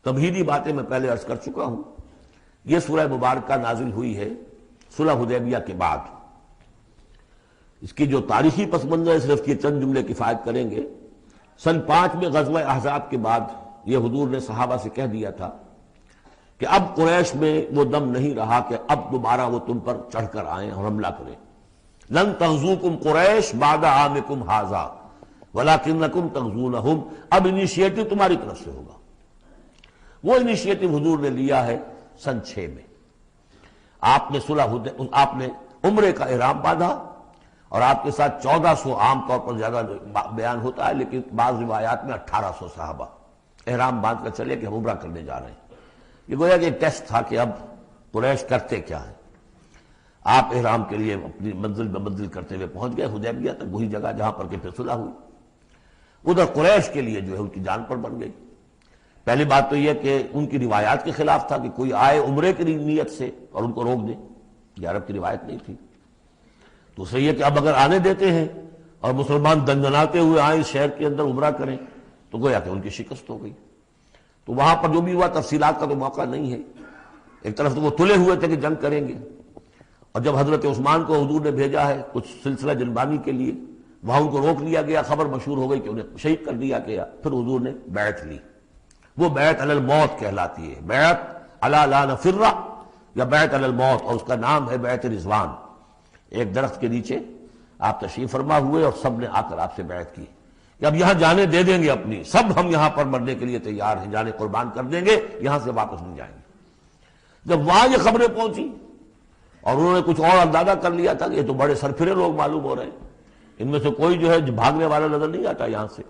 تمہیدی باتیں میں پہلے عرض کر چکا ہوں. یہ سورہ مبارکہ نازل ہوئی ہے صلح حدیبیہ کے بعد. اس کی جو تاریخی پس منظر ہے صرف یہ چند جملے کفایت کریں گے. سن 5 میں غزوہ احزاب کے بعد یہ حضور نے صحابہ سے کہہ دیا تھا کہ اب قریش میں وہ دم نہیں رہا کہ اب دوبارہ وہ تم پر چڑھ کر آئیں اور حملہ کریں. لن تغزوکم قریش بعد عامکم ھذا ولکنکم تغزونہم. اب انیشیٹو تمہاری طرف سے ہوگا. وہ انیشیٹو حضور نے لیا ہے سن 6 میں. آپ نے عمرے کا احرام باندھا اور آپ کے ساتھ 1400 عام طور پر زیادہ بیان ہوتا ہے لیکن بعض روایات میں 1800 صحابہ احرام باندھ کر چلے کہ ہم عمرہ کرنے جا رہے ہیں. یہ گویا کہ ایک ٹیسٹ تھا کہ اب قریش کرتے کیا ہے. آپ احرام کے لیے اپنی منزل بہ منزل کرتے ہوئے پہنچ گئے حدیبیہ تک، وہی جگہ جہاں پر کہ پھر صلح ہوئی. ادھر قریش کے لیے جو ہے ان کی جان پر بن گئی. پہلی بات تو یہ کہ ان کی روایات کے خلاف تھا کہ کوئی آئے عمرے کی نیت سے اور ان کو روک دے. یہ عرب کی روایت نہیں تھی. دوسرا یہ کہ اب اگر آنے دیتے ہیں اور مسلمان دندناتے ہوئے آئیں اس شہر کے اندر عمرہ کریں تو گویا کہ ان کی شکست ہو گئی. تو وہاں پر جو بھی ہوا تفصیلات کا تو موقع نہیں ہے. ایک طرف تو وہ تلے ہوئے تھے کہ جنگ کریں گے، اور جب حضرت عثمان کو حضور نے بھیجا ہے کچھ سلسلہ جنبانی کے لیے، وہاں ان کو روک لیا گیا. خبر مشہور ہو گئی کہ انہیں شہید کر دیا گیا. پھر حضور نے بیعت لی. وہ بیعت علی الموت کہلاتی ہے. بیعت علی لا نفر یا بیعت علی الموت، اور اس کا نام ہے بیعت رضوان. ایک درخت کے نیچے آپ تشریف فرما ہوئے اور سب نے آ کر آپ سے بیعت کی کہ اب یہاں جانیں دے دیں گے اپنی، سب ہم یہاں پر مرنے کے لیے تیار ہیں، جانیں قربان کر دیں گے، یہاں سے واپس نہیں جائیں گے. جب وہاں یہ خبریں پہنچی اور انہوں نے کچھ اور اندازہ کر لیا تھا کہ یہ تو بڑے سرفرے لوگ معلوم ہو رہے ہیں، ان میں سے کوئی جو ہے بھاگنے والا نظر نہیں آتا یہاں سے،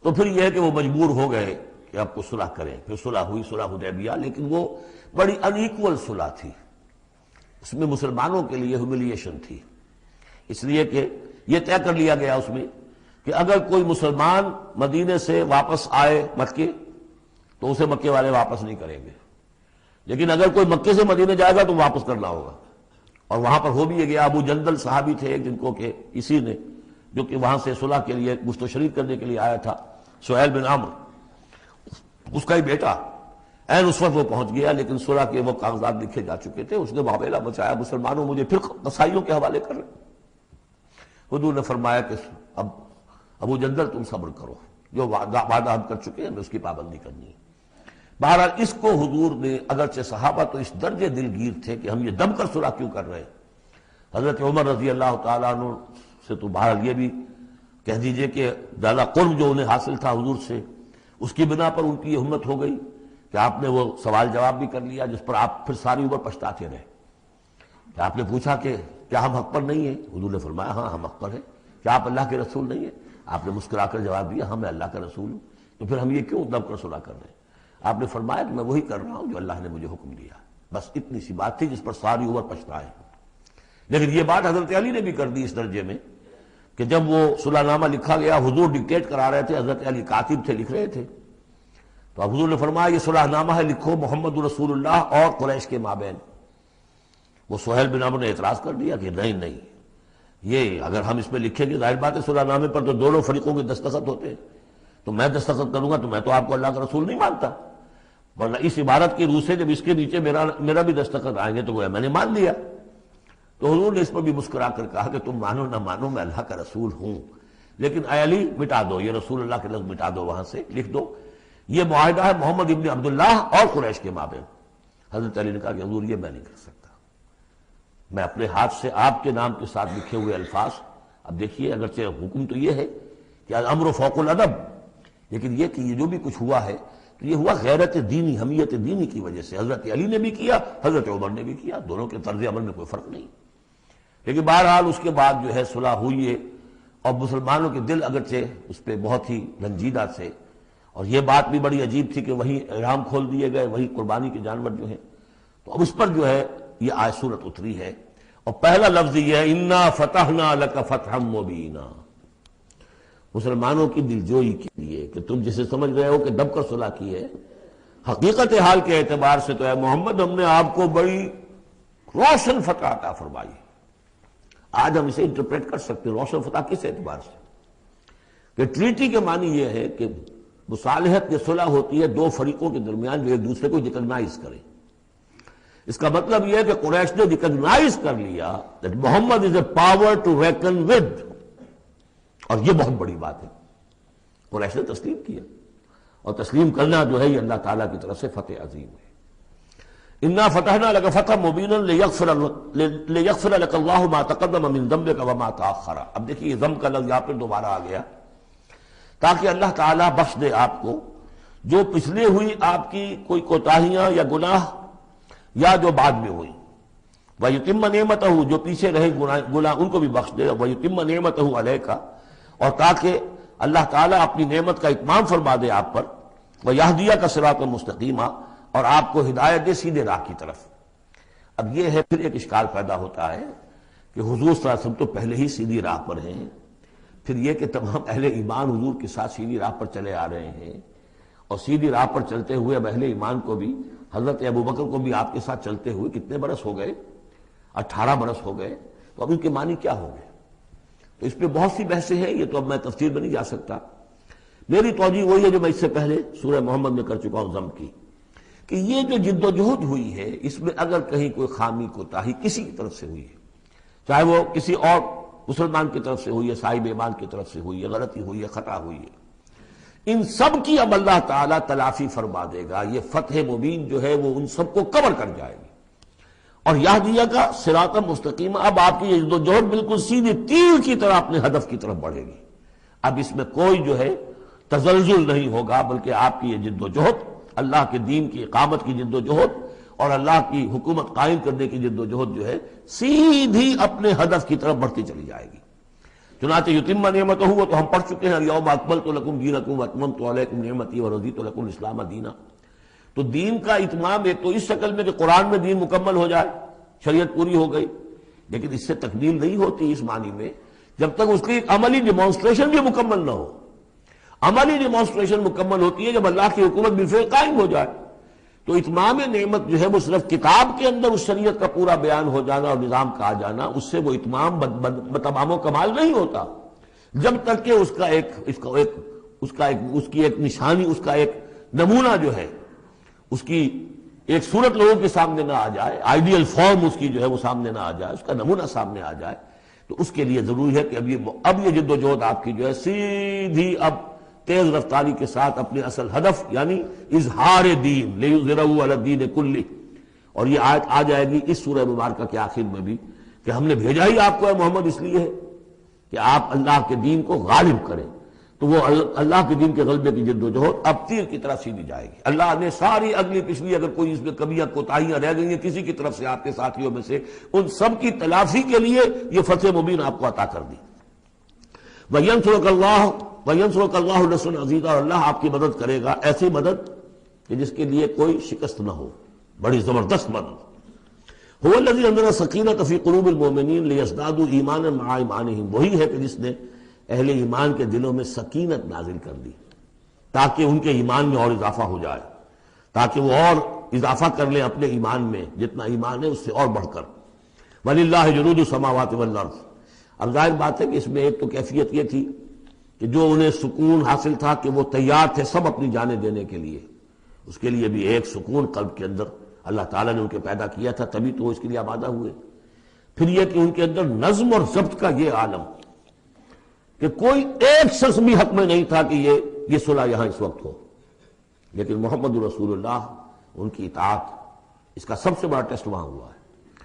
تو پھر یہ ہے کہ وہ مجبور ہو گئے کہ اب کو صلح کریں. پھر صلح ہوئی، صلح حدیبیہ، لیکن وہ بڑی ان ایکول صلح تھی. اس میں مسلمانوں کے لیے ہیوملیشن تھی، اس لیے کہ یہ طے کر لیا گیا اس میں کہ اگر کوئی مسلمان مدینے سے واپس آئے مکے تو اسے مکے والے واپس نہیں کریں گے، لیکن اگر کوئی مکے سے مدینے جائے گا تو واپس کرنا ہوگا. اور وہاں پر ہو بھی گیا. ابو جندل صحابی تھے جن کو کہ اسی نے جو کہ وہاں سے صلح کے لیے گشت و شریک کرنے کے لیے آیا تھا، سہیل بن عمرو، اس کا ہی بیٹا عین اس وقت وہ پہنچ گیا، لیکن صلح کے وہ کاغذات لکھے جا چکے تھے. اس نے معاملہ بچایا، مسلمانوں مجھے پھر قصائیوں کے حوالے کر رہے. حضور نے فرمایا کہ اب ابو جندل تم صبر کرو، جو وعدہ ہم کر چکے ہیں اس کی پابندی کرنی ہے. بہرحال اس کو حضور نے، اگرچہ صحابہ تو اس درجے دلگیر تھے کہ ہم یہ دم کر صلح کیوں کر رہے ہیں. حضرت عمر رضی اللہ تعالیٰ عنہ سے تو بہرحال یہ بھی کہہ دیجئے کہ زیادہ قرب جو انہیں حاصل تھا حضور سے، اس کی بنا پر ان کی یہ ہمت ہو گئی کہ آپ نے وہ سوال جواب بھی کر لیا جس پر آپ پھر ساری عمر پچھتاتے رہے. کہ آپ نے پوچھا کہ کیا ہم حق پر نہیں ہیں؟ حضور نے فرمایا ہاں ہم حق پر ہیں. کیا آپ اللہ کے رسول نہیں ہیں؟ آپ نے مسکرا کر جواب دیا ہاں میں اللہ کا رسول ہوں. تو پھر ہم یہ کیوں دم کر صلح کر رہے ہیں؟ آپ نے فرمایا کہ میں وہی کر رہا ہوں جو اللہ نے مجھے حکم دیا. بس اتنی سی بات تھی جس پر ساری عمر پچھتائے. لیکن یہ بات حضرت علی نے بھی کر دی اس درجے میں کہ جب وہ صلح نامہ لکھا گیا، حضور ڈکٹیٹ کرا رہے تھے، حضرت علی کاتب تھے، لکھ رہے تھے، تو اب حضور نے فرمایا یہ صلح نامہ ہے، لکھو محمد رسول اللہ اور قریش کے مابین. وہ سہیل بن عمرو نے اعتراض کر دیا کہ نہیں، یہ اگر ہم اس میں لکھیں گے ظاہر بات ہے صلح نامے پر تو دونوں فریقوں کے دستخط ہوتے ہیں، تو میں دستخط کروں گا تو میں تو آپ کو اللہ کا رسول نہیں مانتا، ورنہ اس عبارت کی روح سے جب اس کے نیچے میرا بھی دستخط آئیں گے تو وہ میں نے مان لیا. تو حضور نے اس پر بھی مسکرا کر کہا کہ تم مانو نہ مانو میں اللہ کا رسول ہوں، لیکن اے علی مٹا دو یہ رسول اللہ کے لفظ، مٹا دو وہاں سے، لکھ دو یہ معاہدہ ہے محمد ابن عبداللہ اور قریش کے مابین. حضرت علی نے کہا کہ حضور یہ میں نہیں کر سکتا، میں اپنے ہاتھ سے آپ کے نام کے ساتھ لکھے ہوئے الفاظ. اب دیکھیے اگرچہ حکم تو یہ ہے کہ الامر فوق الادب، لیکن یہ کہ یہ جو بھی کچھ ہوا ہے تو یہ ہوا غیرت دینی، حمیت دینی کی وجہ سے. حضرت علی نے بھی کیا، حضرت عمر نے بھی کیا، دونوں کے طرز عمل میں کوئی فرق نہیں. لیکن بہرحال اس کے بعد جو ہے صلح ہوئی ہے اور مسلمانوں کے دل اگرچہ اس پہ بہت ہی رنجیدہ تھے. اور یہ بات بھی بڑی عجیب تھی کہ وہیں احرام کھول دیے گئے، وہی قربانی کے جانور جو ہیں. تو اب اس پر جو ہے یہ آیت سورت اتری ہے اور پہلا لفظ یہ ہے انا فتحنا لک فتحا مبینا. مسلمانوں کی دلجوئی کے لیے کہ تم جسے سمجھ رہے ہو کہ دب کر صلح کی ہے، حقیقت حال کے اعتبار سے تو ہے محمد ہم نے آپ کو بڑی روشن فتح عطا فرمائی. آج ہم اسے انٹرپریٹ کر سکتے ہیں روشن فتح کس اعتبار سے کہ ٹریٹی کے معنی یہ ہے کہ مصالحت یہ صلح ہوتی ہے دو فریقوں کے درمیان جو ایک دوسرے کو ریکگنائز کریں. اس کا مطلب یہ ہے کہ قریش نے ریکگنائز کر لیا that Muhammad is a power to reckon with, اور یہ بہت بڑی بات ہے. قریش نے تسلیم کیا، اور تسلیم کرنا جو ہے یہ اللہ تعالیٰ کی طرف سے فتح عظیم ہے. انا فتحنا لك فتحا مبینا لیغفر لك اللہ ما تقدم من ذنبك وما تاخر. اب دیکھیے ذنب کا لفظ یہاں پہ دوبارہ آ گیا تاکہ اللہ تعالیٰ بخش دے آپ کو جو پچھلے ہوئی آپ کی کوئی کوتاہیاں یا گناہ یا جو بعد میں ہوئی. وَيُتِمَّ نِعْمَتَهُ جو پیچھے رہے گناہ ان کو بھی بخش دے. وَيُتِمَّ نِعْمَتَهُ عَلَيْكَ اور تاکہ اللہ تعالیٰ اپنی نعمت کا اتمام فرما دے آپ پر. وَيَهْدِيَكَ صِرَاطًا مُسْتَقِيمًا اور آپ کو ہدایت دے سیدھے راہ کی طرف. اب یہ ہے پھر ایک اشکال پیدا ہوتا ہے کہ حضور صلی اللہ علیہ وسلم تو پہلے ہی سیدھی راہ پر ہیں، پھر یہ کہ تمام اہل ایمان حضور کے ساتھ سیدھی راہ پر چلے آ رہے ہیں، اور سیدھی راہ پر چلتے ہوئے اب اہل ایمان کو بھی حضرت ابوبکر کو بھی آپ کے ساتھ چلتے ہوئے کتنے برس ہو گئے؟ 18 برس ہو گئے. تو اب ان کے معنی کیا ہوں گے؟ تو اس پہ بہت سی بحثیں ہیں، یہ تو اب میں تفسیر میں نہیں جا سکتا. میری توجہ وہی ہے جو میں اس سے پہلے سورہ محمد میں کر چکا ہوں ضم کی، کہ یہ جو جد و جہد ہوئی ہے اس میں اگر کہیں کوئی خامی کوتاہی کسی کی طرف سے ہوئی ہے، چاہے وہ کسی اور مسلمان کی طرف سے ہوئی ہے، صاحب ایمان کی طرف سے ہوئی ہے، غلطی ہوئی ہے، خطا ہوئی ہے، ان سب کی اب اللہ تعالیٰ تلافی فرما دے گا. یہ فتح مبین جو ہے وہ ان سب کو کور کر جائے گی. اور یہدیہ کا صراط مستقیم، اب آپ کی یہ جد و جہد بالکل سیدھے تیر کی طرح اپنے ہدف کی طرف بڑھے گی. اب اس میں کوئی جو ہے تزلزل نہیں ہوگا، بلکہ آپ کی یہ جد و جہد، اللہ کے دین کی اقامت کی جد و جہد اور اللہ کی حکومت قائم کرنے کی جد و جہد جو ہے سیدھی اپنے ہدف کی طرف بڑھتی چلی جائے گی. چنانچہ یتم نعمتہ وہ تو ہم پڑھ چکے ہیں، الیوم اکملت لکم دینکم واتممت علیکم نعمتی ورضیت لکم الاسلام دینا. تو دین کا اتمام ایک تو اس شکل میں کہ قرآن میں دین مکمل ہو جائے، شریعت پوری ہو گئی، لیکن اس سے تکمیل نہیں ہوتی اس معنی میں جب تک اس کی ایک عملی ڈیمانسٹریشن بھی مکمل نہ ہو. عملی ڈیمانسٹریشن مکمل ہوتی ہے جب اللہ کی حکومت بالفعل قائم ہو جائے. تو اتمام نعمت جو ہے وہ صرف کتاب کے اندر اس شریعت کا پورا بیان ہو جانا اور نظام کا آ جانا، اس سے وہ اتمام تمام و کمال نہیں ہوتا جب تک کہ اس کی ایک نشانی، اس کا ایک نمونہ جو ہے، اس کی ایک صورت لوگوں کے سامنے نہ آ جائے، آئیڈیل فارم اس کی جو ہے وہ سامنے نہ آ جائے، اس کا نمونہ سامنے آ جائے. تو اس کے لیے ضروری ہے کہ اب یہ جد و جہد آپ کی جو ہے سیدھی اب تیز رفتاری کے ساتھ اپنے اصل ہدف یعنی اظہار دین لیظہرہ علی الدین کلہ. اور یہ آیت آ جائے گی اس سورہ مبارکہ کے آخر میں بھی کہ ہم نے بھیجا ہی آپ کو اے محمد اس لیے ہے کہ آپ اللہ کے دین کو غالب کریں. تو وہ اللہ کے دین کے غلبے کی جد و جہد اب تیر کی طرح سیدھی جائے گی. اللہ نے ساری اگلی پچھلی اگر کوئی اس میں کمیاں کوتاہیاں رہ گئی ہیں کسی کی طرف سے آپ کے ساتھیوں میں سے، ان سب کی تلافی کے لیے یہ فتح مبین آپ کو عطا کر دی. وَيَنْصُرَكَ اللَّهُ نَصْرًا عَزِيزًا اور اللہ آپ کی مدد کرے گا ایسی مدد کہ جس کے لیے کوئی شکست نہ ہو، بڑی زبردست مدد. هُوَ الَّذِي أَنزَلَ السَّكِينَةَ فِي قُلُوبِ الْمُؤْمِنِينَ لِيَزْدَادُوا إِيمَانًا مَعَ إِيمَانِهِمْ. وہی ہے کہ جس نے اہل ایمان کے دلوں میں سکینت نازل کر دی تاکہ ان کے ایمان میں اور اضافہ ہو جائے، تاکہ وہ اور اضافہ کر لیں اپنے ایمان میں، جتنا ایمان ہے اس سے اور بڑھ کر. وَلِلَّهِ جُنُودُ السَّمَاوَاتِ وَالْأَرْضِ. اب ظاہر بات ہے کہ اس میں ایک تو کیفیت یہ تھی کہ جو انہیں سکون حاصل تھا کہ وہ تیار تھے سب اپنی جانیں دینے کے لیے، اس کے لیے بھی ایک سکون قلب کے اندر اللہ تعالیٰ نے ان کے پیدا کیا تھا، تبھی تو وہ اس کے لیے آمادہ ہوئے. پھر یہ کہ ان کے اندر نظم اور ضبط کا یہ عالم کہ کوئی ایک شخص بھی حق میں نہیں تھا کہ یہ صلح یہاں اس وقت ہو. لیکن محمد رسول اللہ ان کی اطاعت، اس کا سب سے بڑا ٹیسٹ وہاں ہوا ہے.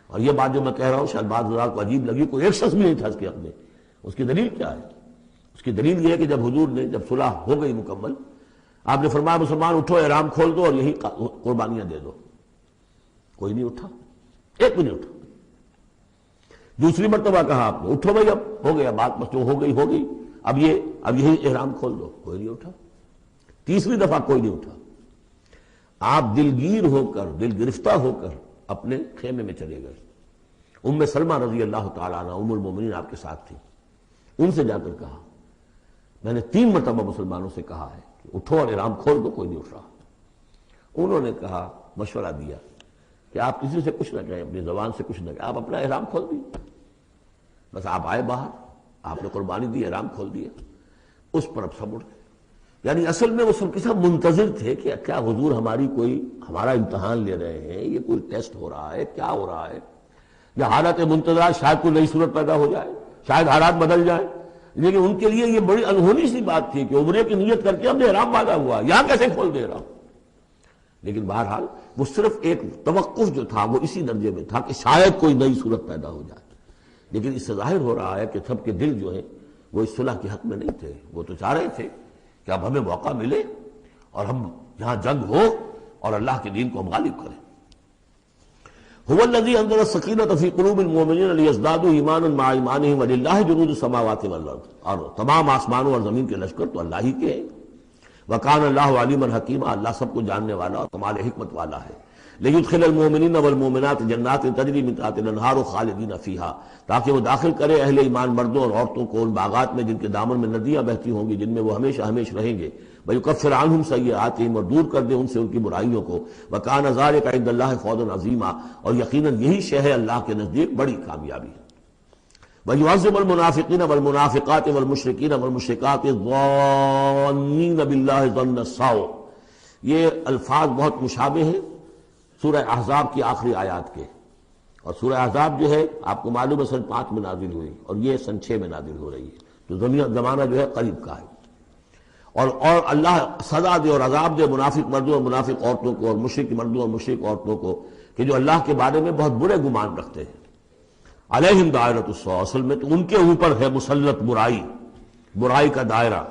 اور یہ بات جو میں کہہ رہا ہوں شاید بعض لوگوں کو عجیب لگی، کوئی ایک شخص بھی نہیں تھا اس کے حق میں. اس کی دلیل کیا ہے؟ اس کی دلیل یہ ہے کہ جب حضور نے جب صلح ہو گئی مکمل، آپ نے فرمایا مسلمان اٹھو، احرام کھول دو اور یہی قربانیاں دے دو. کوئی نہیں اٹھا، ایک بھی نہیں اٹھا. دوسری مرتبہ کہا آپ نے اٹھو بھائی اب ہو گیا بات، بس جو ہو گئی ہو گئی، اب یہی احرام کھول دو. کوئی نہیں اٹھا. تیسری دفعہ کوئی نہیں اٹھا. آپ دلگیر ہو کر، دل گرفتہ ہو کر اپنے خیمے میں چلے گئے. ام سلمہ رضی اللہ تعالیٰ عنہ ام المومنین آپ کے ساتھ تھی. ان سے جا کر کہا میں نے 3 مرتبہ مسلمانوں سے کہا ہے کہ اٹھو اور احرام کھول دو، کوئی نہیں اٹھ رہا. انہوں نے کہا، مشورہ دیا کہ آپ کسی سے کچھ نہ کہیں، اپنی زبان سے کچھ نہ کہیں، آپ اپنا احرام کھول دیے. بس آپ آئے باہر، آپ نے قربانی دی، احرام کھول دیا. اس پر اب سب اٹھ گئے. یعنی اصل میں وہ سب کے سب منتظر تھے کہ کیا حضور ہمارا امتحان لے رہے ہیں، یہ کوئی ٹیسٹ ہو رہا ہے، کیا ہو رہا ہے، یا حالت منتظر شاید کوئی نئی صورت پیدا ہو جائے، شاید حالات بدل جائیں۔ لیکن ان کے لیے یہ بڑی انہونی سی بات تھی کہ عمرے کی نیت کر کے ہم نے احرام باندھا ہوا، یہاں کیسے کھول دے رہا ہوں۔ لیکن بہرحال وہ صرف ایک توقف جو تھا وہ اسی درجے میں تھا کہ شاید کوئی نئی صورت پیدا ہو جائے۔ لیکن اس سے ظاہر ہو رہا ہے کہ سب کے دل جو ہیں وہ اس صلح کے حق میں نہیں تھے، وہ تو چاہ رہے تھے کہ اب ہمیں موقع ملے اور ہم یہاں جنگ ہو اور اللہ کے دین کو ہم غالب کریں۔ هو الذي انزل السکینۃ فی قلوب المؤمنین لیزدادوا ایمانا مع ایمانہم وللہ جنود السماوات والارض، اور تمام آسمانوں اور زمین کے لشکر تو اللہ ہی کے ہیں۔ وکان اللہ علیما حکیما، اللہ سب کو جاننے والا اور کمال حکمت والا ہے۔ لیدخل المؤمنین والمؤمنات جنات تجری من تحتها الانہار خالدین فیہا، تاکہ وہ داخل کرے اہل ایمان مردوں اور عورتوں کو ان باغات میں جن کے دامن میں ندیاں بہتی ہوں گی، جن میں وہ ہمیشہ ہمیشہ رہیں گے۔ وَيُكَفِّرْ عَنْهُمْ سَيِّئَاتِهِمْ، اور دور کر دے ان سے ان کی برائیوں کو۔ وَكَانَ ذَلِكَ عِندَ اللَّهِ فَوْزًا عَظِيمًا، اور یقیناً یہی شے ہے اللہ کے نزدیک بڑی کامیابی ہے۔ وَيُعَذِّبُ الْمُنَافِقِينَ وَالْمُنَافِقَاتِ وَالْمُشْرِكِينَ وَالْمُشْرِكَاتِ الظَّانِّينَ بِاللَّهِ ظَنَّ السَّوْءِ، یہ الفاظ بہت مشابہ ہیں سورہ احزاب کی آخری آیات کے، اور سورہ احزاب جو ہے آپ کو معلوم ہے سن 5 میں نازل ہوئی اور یہ سن 6 میں نازل ہو رہی ہے، تو زمانہ جو ہے قریب کا ہے۔ اور اللہ سزا دے اور عذاب دے منافق مردوں اور منافق عورتوں کو، اور مشرک مردوں اور مشرک عورتوں کو، کہ جو اللہ کے بارے میں بہت برے گمان رکھتے ہیں۔ علیہم دائرۃ السوء، اصل میں تو ان کے اوپر ہے مسلط برائی کا دائرہ۔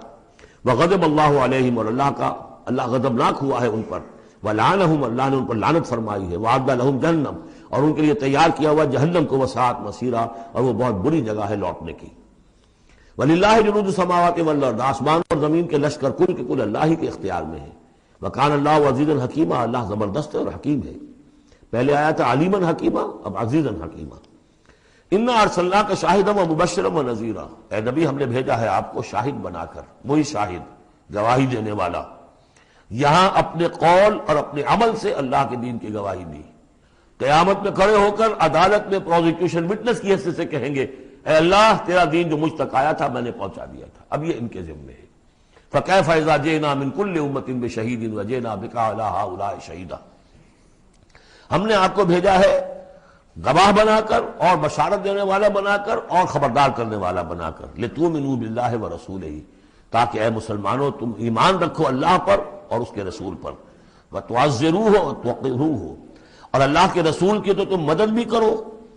وغضب اللہ علیہم، اور اللہ غضبناک ہوا ہے ان پر۔ ولعنہم، اللہ نے ان پر لعنت فرمائی ہے۔ وعد لہم جہنم، اور ان کے لیے تیار کیا ہوا جہنم کو، وساعت مصیرا، اور وہ بہت بری جگہ ہے لوٹنے کی۔ وَلِلَّهِ جُنُودُ السَّمَاوَاتِ وَالْأَرْضِ، آسمان اور زمین کے لشکر کل کے کل اللہ ہی کے اختیار میں ہے۔ وَكَانَ اللَّهُ عَزِيزًا حَكِيمًا، اللہ زبردست ہے اور حکیم ہے۔ پہلے آیا تھا علیمًا حکیمًا، اب عزیزًا حکیمًا۔ اِنَّا أَرْسَلْنَاكَ شَاهِدًا وَمُبَشِّرًا وَنَذِيرًا، اے نبی ہم نے بھیجا ہے آپ کو شاہد بنا کر، وہی شاہد گواہی دینے والا۔ یہاں اپنے قول اور اپنے عمل سے اللہ کے دین کی گواہی دی۔ قیامت میں کھڑے ہو کر عدالت میں پروزیکیوشن وٹنس کی حیثیت سے کہیں گے اے اللہ تیرا دین جو مجھ تک آیا تھا میں نے پہنچا دیا تھا۔ اب یہ ان کے ذمہ ہے۔ فَكَيْفَ إِذَا جِئْنَا مِنْ كُلِّ أُمَّةٍ بِشَهِيدٍ وَجِئْنَا بِكَ عَلَىٰ هَٰؤُلَاءِ شَهِيدًا، ہم نے آپ کو بھیجا ہے گواہ بنا کر اور بشارت دینے والا بنا کر اور خبردار کرنے والا بنا کر، لِتُؤْمِنُوا بِاللَّهِ وَرَسُولِهِ، تاکہ اے مسلمانوں تم ایمان رکھو اللہ پر اور اس کے رسول پر، وَتُعَزِّرُوهُ وَتُوَقِّرُوهُ، اور اللہ کے رسول کی تو تم مدد بھی کرو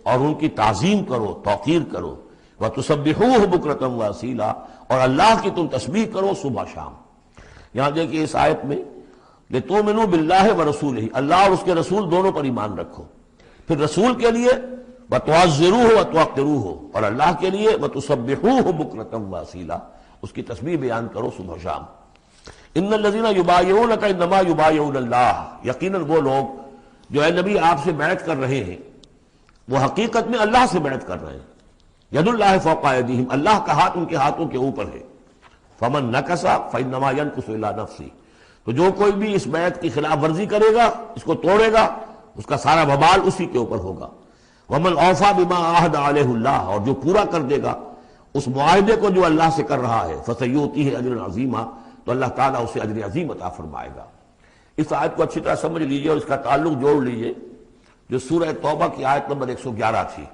اور ان کی تعظیم کرو، توقیر کرو، وَتُسَبِّحُوهُ بُكْرَةً وَأَصِيلًا، اور اللہ کی تم تسبیح کرو صبح شام۔ یہاں دیکھیے اس آیت میں لِتُؤْمِنُوا بِاللَّهِ وَرَسُولِهِ، اللہ اور اس کے رسول دونوں پر ایمان رکھو، پھر رسول کے لیے وَتُعَزِّرُوهُ وَتُوَقِّرُوهُ، اور اللہ کے لیے وَتُسَبِّحُوهُ بُكْرَةً وَأَصِيلًا، اس کی تسبیح بیان کرو صبح شام۔ ان الذين يبايعونك انما يبايعون الله، یقیناً وہ لوگ جو اے نبی آپ سے بیعت کر رہے ہیں وہ حقیقت میں اللہ سے بیعت کر رہے ہیں۔ ید اللہ فوق ایدیہم، اللہ کا ہاتھ ان کے ہاتھوں کے اوپر ہے۔ فمن نکث فانما ينكث الى نفسه، تو جو کوئی بھی اس بیعت کی خلاف ورزی کرے گا، اس کو توڑے گا، اس کا سارا وبال اسی کے اوپر ہوگا۔ ومن اوفى بما عاهد عليه الله، اور جو پورا کر دے گا اس معاہدے کو جو اللہ سے کر رہا ہے، فسيؤتيه اجرا عظیما، تو اللہ تعالیٰ اسے اجر عظیم عطا فرمائے گا۔ اس آیت کو اچھی طرح سمجھ لیجئے اور اس کا تعلق جوڑ لیجئے جو سورہ توبہ کی آیت نمبر 111 تھی۔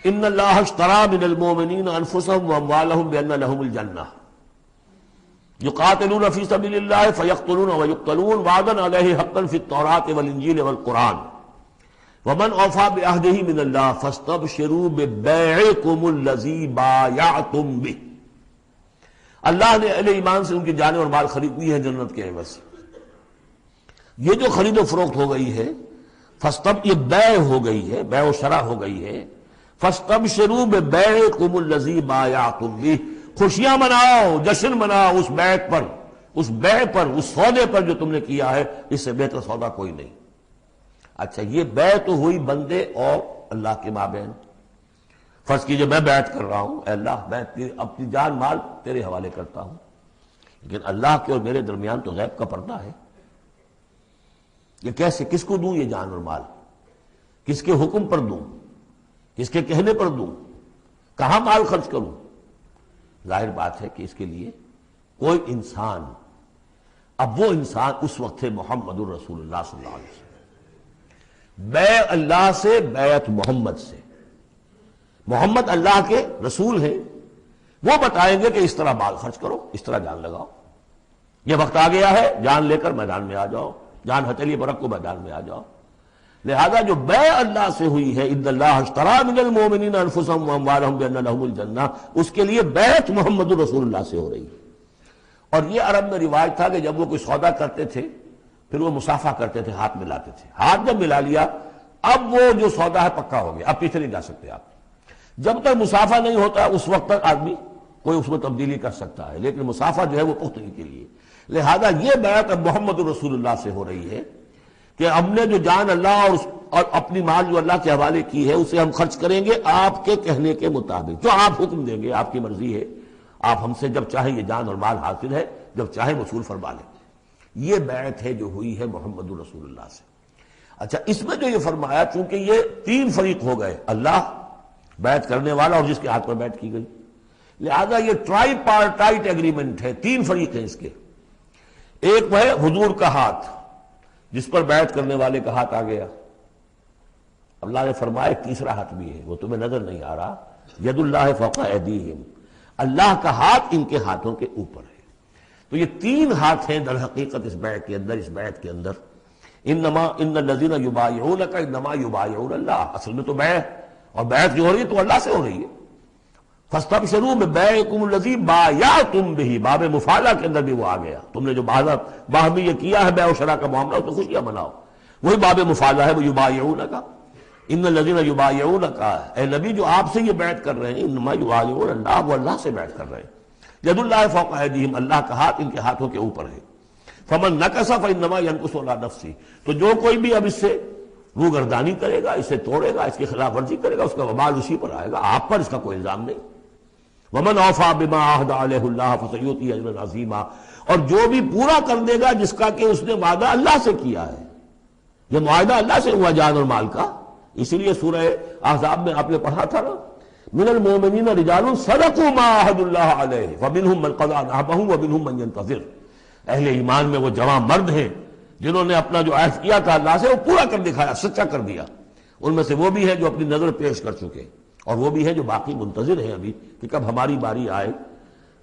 ان اللہ اشترى من المؤمنین انفسهم واموالهم بان لهم الجنہ یقاتلون فی سبیل اللہ فیقتلون ویقتلون وعدا علیہ حقا فی التوراۃ والانجیل والقرآن ومن اوفى بعہدہ من اللہ فاستبشروا ببیعکم الذی بایعتم بہ، اللہ نے اہل ایمان سے ان کی جانیں اور مال خرید لی ہے جنت کے عوض۔ یہ جو خرید و فروخت ہو گئی ہے یہ بیع ہو گئی ہے، بیع و شرع ہو گئی ہے۔ فاستبشروا ببیعکم الذی بایعتم بہ، خوشیاں مناؤ، جشن مناؤ اس بیعت پر، اس بیع پر، اس سودے پر جو تم نے کیا ہے، اس سے بہتر سودا کوئی نہیں۔ اچھا یہ بیع تو ہوئی بندے اور اللہ کے مابین۔ فرض کیجئے میں بیعت کر رہا ہوں، اے اللہ میں اپنی جان مال تیرے حوالے کرتا ہوں، لیکن اللہ کے اور میرے درمیان تو غیب کا پردہ ہے۔ یہ کیسے، کس کو دوں یہ جان اور مال؟ کس کے حکم پر دوں؟ کس کے کہنے پر دوں؟ کہاں مال خرچ کروں؟ ظاہر بات ہے کہ اس کے لیے کوئی انسان، اب وہ انسان اس وقت ہے محمد الرسول اللہ صلی اللہ علیہ وسلم، بیع اللہ سے، بیعت محمد سے۔ محمد اللہ کے رسول ہیں، وہ بتائیں گے کہ اس طرح مال خرچ کرو، اس طرح جان لگاؤ، یہ وقت آ گیا ہے جان لے کر میدان میں آ جاؤ، جان ہتھیلی پر رکھو میدان میں آ جاؤ۔ لہذا جو بیع اللہ سے ہوئی ہے، ان اللہ اشتری من المؤمنین انفسهم واموالهم بان لهم الجنہ، اس کے لیے بیعت محمد رسول اللہ سے ہو رہی ہے۔ اور یہ عرب میں رواج تھا کہ جب وہ کوئی سودا کرتے تھے پھر وہ مصافحہ کرتے تھے، ہاتھ ملاتے تھے، ہاتھ جب ملا لیا اب وہ جو سودا ہے پکا ہو گیا، اب پیچھے نہیں جا سکتے آپ۔ جب تک مصافحہ نہیں ہوتا اس وقت تک آدمی کوئی اس میں تبدیلی کر سکتا ہے، لیکن مصافحہ جو ہے وہ پختگی کے لیے۔ لہذا یہ بیعت اب محمد رسول اللہ سے ہو رہی ہے کہ ہم نے جو جان اللہ اور اپنی مال جو اللہ کے حوالے کی ہے اسے ہم خرچ کریں گے آپ کے کہنے کے مطابق، جو آپ حکم دیں گے، آپ کی مرضی ہے، آپ ہم سے جب چاہیں یہ جان اور مال حاصل ہے، جب چاہیں وصول فرما لیں۔ یہ بیعت ہے جو ہوئی ہے محمد رسول اللہ سے۔ اچھا، اس میں جو یہ فرمایا، چونکہ یہ تین فریق ہو گئے، اللہ، بیعت کرنے والا اور جس کے ہاتھ پر بیعت کی گئی، لہذا یہ ٹرائی پارٹائٹ ایگریمنٹ ہے، تین فریق ہیں اس کے۔ ایک وہ ہے حضور کا ہاتھ، جس پر بیعت کرنے والے کا ہاتھ آ گیا۔ اللہ نے فرمایا ایک تیسرا ہاتھ بھی ہے، وہ تمہیں نظر نہیں آ رہا، ید اللہ فوق ایدیہم، اللہ کا ہاتھ ان کے ہاتھوں کے اوپر ہے۔ تو یہ تین ہاتھ ہیں در حقیقت اس بیعت کے اندر، اس بیعت کے اندر۔ ان الذین یبایعونک انما یبایعون اللہ، اصل میں تو بیعت، اور بیعت جو ہو رہی ہے تو اللہ سے ہو رہی ہے۔ فاستبشروا ببیعکم الذی بایعتم بہ، باب مفاعلہ کے اندر بھی وہ آ گیا، تم نے جو باہمی یہ کیا ہے بیع و شراء کا معاملہ، اس میں خوشیاں مناؤ، وہی باب مفاعلہ ہے، وہ یبایعونک، ان الذین یبایعونک، اے نبی جو آپ سے یہ بیعت کر رہے ہیں، انما یبایعون اللہ، وہ اللہ سے بیعت کر رہے ہیں۔ ید اللہ فوق ایدیہم، اللہ کا ہاتھ ان کے ہاتھوں کے اوپر ہے۔ فمن نکث فانما ینکث علی نفسہ، تو جو کوئی بھی اب اس سے روگردانی کرے گا، اسے توڑے گا، اس کی خلاف ورزی کرے گا، اس کا وبال اسی پر آئے گا، آپ پر اس کا کوئی الزام نہیں۔ ومن اوفی بما عہد علیہ اللہ فسیؤتی اجرا عظیما، اور جو بھی پورا کر دے گا جس کا کہ اس نے وعدہ اللہ سے کیا ہے، یہ معاہدہ اللہ سے ہوا جان اور مال کا۔ اسی لیے سورہ احزاب میں آپ نے پڑھا تھا نا، من المؤمنین رجال صدقوا ما عہدوا اللہ علیہ فمنہم من قضی نحبہ ومنہم من ینتظر، اہل ایمان میں وہ جوان مرد ہیں جنہوں نے اپنا جو عہد کیا تھا اللہ سے وہ پورا کر دکھایا، سچا کر دیا۔ ان میں سے وہ بھی ہے جو اپنی نظر پیش کر چکے، اور وہ بھی ہے جو باقی منتظر ہیں ابھی کہ کب ہماری باری آئے۔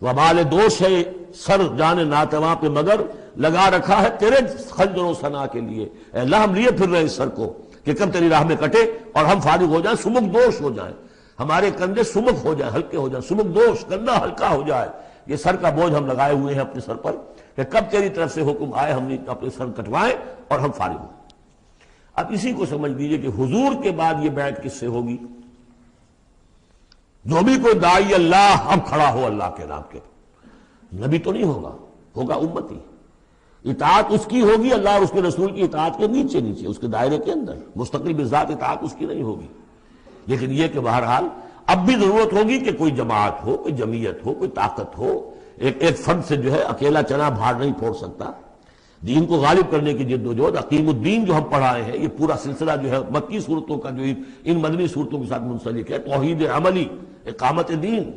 وبال دوش ہے سر جان ناتواں پہ مگر لگا رکھا ہے تیرے خنجر و ثنا کے لیے، اے اللہ ہم لیے پھر رہے اس سر کو کہ کب تیری راہ میں کٹے اور ہم فارغ ہو جائیں، سمک دوش ہو جائیں، ہمارے کندھے سمک ہو جائیں، ہلکے ہو جائیں، سمک دوش، کندھا ہلکا ہو جائے۔ یہ سر کا بوجھ ہم لگائے ہوئے ہیں اپنے سر پر کہ کب تیری طرف سے حکم آئے ہم نے اپنے سر کٹوائیں اور ہم فارغ ہوں۔ اب اسی کو سمجھ لیجئے کہ حضور کے بعد یہ بیعت کس سے ہوگی؟ جو بھی کوئی داعی اللہ اب کھڑا ہو اللہ کے نام کے، نبی تو نہیں ہوگا، ہوگا امتی، اطاعت اس کی ہوگی، اللہ اور اس کے رسول کی اطاعت کے نیچے نیچے، اس کے دائرے کے اندر، مستقل بذات اطاعت اس کی نہیں ہوگی۔ لیکن یہ کہ بہرحال اب بھی ضرورت ہوگی کہ کوئی جماعت ہو، کوئی جمعیت ہو، کوئی طاقت ہو، ایک فرد سے جو ہے اکیلا چنا بھاڑ نہیں پھوڑ سکتا۔ دین کو غالب کرنے کی جد و جہد، عقیم الدین جو ہم پڑھائے ہیں، یہ پورا سلسلہ جو ہے مکی صورتوں کا جو ان مدنی صورتوں کے ساتھ منسلک ہے، توحید عملی، اقامت دین،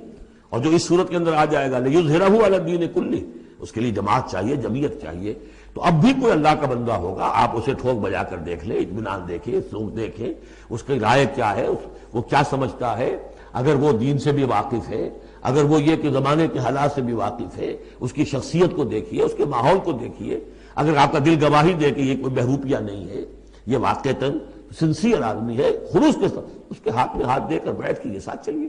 اور جو اس صورت کے اندر آ جائے گا لیظہرہ علی الدین کلہ، اس کے لیے جماعت چاہیے، جمعیت چاہیے۔ تو اب بھی کوئی اللہ کا بندہ ہوگا، آپ اسے ٹھوک بجا کر دیکھ لیں، اطمینان دیکھیں، سوچ دیکھیں، اس کی رائے کیا ہے، وہ کیا سمجھتا ہے، اگر وہ دین سے بھی واقف ہے، اگر وہ یہ کہ زمانے کے حالات سے بھی واقف ہے، اس کی شخصیت کو دیکھیے، اس کے ماحول کو دیکھیے، اگر آپ کا دل گواہی دے کہ یہ کوئی بہروپیہ نہیں ہے، یہ واقعتاً سنسیئر آدمی ہے، خلوص کے ساتھ اس کے ہاتھ میں ہاتھ دے کر بیٹھ کے ساتھ چلیے۔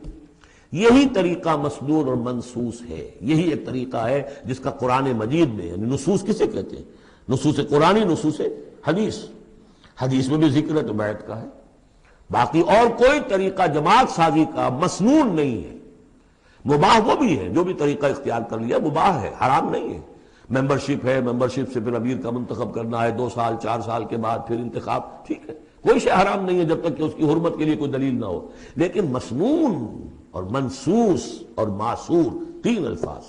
یہی طریقہ مسنون اور منصوص ہے، یہی ایک طریقہ ہے جس کا قرآن مجید میں، یعنی نصوص کسے کہتے ہیں؟ نصوص قرآنی، نصوص حدیث، حدیث میں بھی ذکر ہے تو بیعت کا ہے۔ باقی اور کوئی طریقہ جماعت سازی کا مسنون نہیں ہے۔ مباح وہ بھی ہے، جو بھی طریقہ اختیار کر لیا مباح ہے، حرام نہیں ہے۔ ممبرشپ ہے، ممبرشپ سے پھر امیر کا منتخب کرنا ہے، 2 سال 4 سال کے بعد پھر انتخاب، ٹھیک ہے، کوئی شے حرام نہیں ہے جب تک کہ اس کی حرمت کے لیے کوئی دلیل نہ ہو۔ لیکن مسنون اور منصوص اور معصور، تین الفاظ۔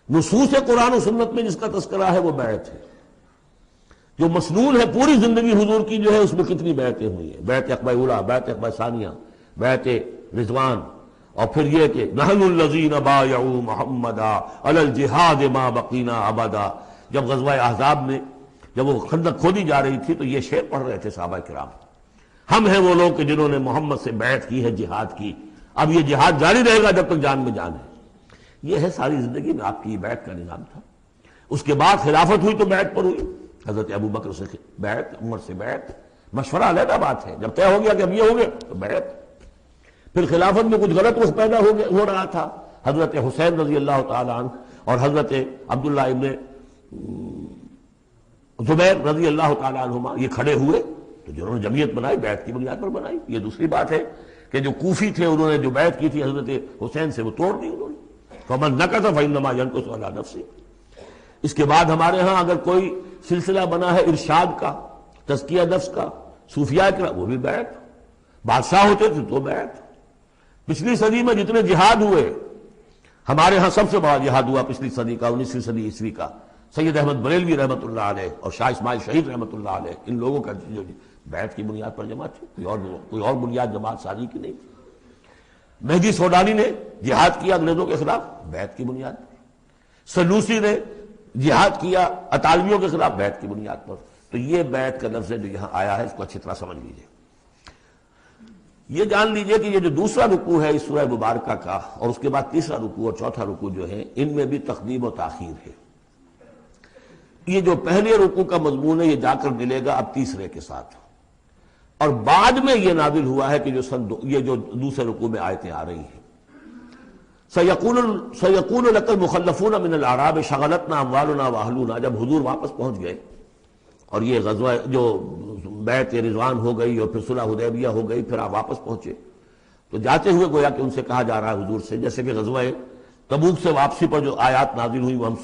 نصوص قرآن و سنت میں جس کا تذکرہ ہے وہ بیعت ہے۔ جو مسنون ہے پوری زندگی حضور کی جو ہے اس میں کتنی بیعتیں ہوئی ہیں، بیعت عقبہ اولیٰ، بیعت عقبہ ثانیہ، بیعت رضوان، اور پھر یہ کہ نحن الذین بایعوا محمدا علی الجہاد ما بقینا ابدا، جب غزوہ احزاب میں جب وہ خندق کھودی جا رہی تھی تو یہ شعر پڑھ رہے تھے صحابہ کرام، ہم ہیں وہ لوگ کہ جنہوں نے محمد سے بیعت کی ہے، جہاد کی، اب یہ جہاد جاری رہے گا جب تک جان میں جان ہے۔ یہ ہے ساری زندگی میں آپ کی بیعت کا نظام تھا۔ اس کے بعد خلافت ہوئی تو بیعت پر ہوئی، حضرت ابو بکر سے بیعت، عمر سے بیعت، مشورہ علیحدہ بات ہے، جب طے ہو گیا کہ اب یہ ہو گئے تو بیعت۔ پھر خلافت میں کچھ غلط رخ پیدا ہو رہا تھا، حضرت حسین رضی اللہ تعالی عنہ اور حضرت عبداللہ ابن زبیر رضی اللہ تعالی عنہما یہ کھڑے ہوئے تو جنہوں نے جمعیت بنائی بیعت کی بنیاد پر بنائی۔ یہ دوسری بات ہے کہ جو کوفی تھے انہوں نے جو بیعت کی تھی حضرت حسین سے وہ توڑ دی انہوں نے، فمن نکث فانما ینکث علی نفسہ۔ اس کے بعد ہمارے ہاں اگر کوئی سلسلہ بنا ہے ارشاد کا، تزکیہ نفس کا، صوفیاء کا، وہ بھی بیعت، بادشاہ ہوتے تھے تو بیعت۔ پچھلی صدی میں جتنے جہاد ہوئے، ہمارے ہاں سب سے بڑا جہاد ہوا پچھلی صدی کا، 19ویں صدی عیسوی کا، سید احمد بریلوی رحمۃ اللہ علیہ اور شاہ اسماعیل شہید رحمۃ اللہ علیہ، ان لوگوں کا جو بیعت کی بنیاد پر جماعت تھی، کوئی اور بنیاد جماعت سازی کی نہیں تھی۔ مہدی سوڈانی نے جہاد کیا انگریزوں کے خلاف بیعت کی بنیاد پر، سلوسی نے جہاد کیا اطالویوں کے خلاف بیعت کی بنیاد پر۔ تو یہ بیعت کا لفظ جو یہاں آیا ہے اس کو اچھی طرح سمجھ لیجئے۔ یہ جان لیجئے کہ یہ جو دوسرا رکوع ہے اس سورہ مبارکہ کا، اور اس کے بعد تیسرا رکوع اور چوتھا رکوع جو ہے، ان میں بھی تقدیم و تاخیر ہے۔ یہ جو پہلے رکوع کا مضمون ہے یہ جا کر ملے گا اب تیسرے کے ساتھ، اور بعد میں یہ نازل ہوا ہے کہ یہ جو دوسرے رکوع میں آیتیں آ رہی ہیں، سَيَقُولُ لَكَ الْمُخَلَّفُونَ مِنَ الْأَعْرَابِ شَغَلَتْنَا أَمْوَالُنَا وَأَهْلُونَا، جب حضور واپس پہنچ گئے اور یہ غزوہ جو بیعت رضوان ہو گئی اور پھر صلح حدیبیہ ہو گئی، پھر آپ واپس پہنچے تو جاتے ہوئے گویا کہ ان سے کہا جا رہا ہے حضور سے، جیسے کہ غزوہ تبوک سے واپسی پر جو آیات نازل ہوئی وہ ہم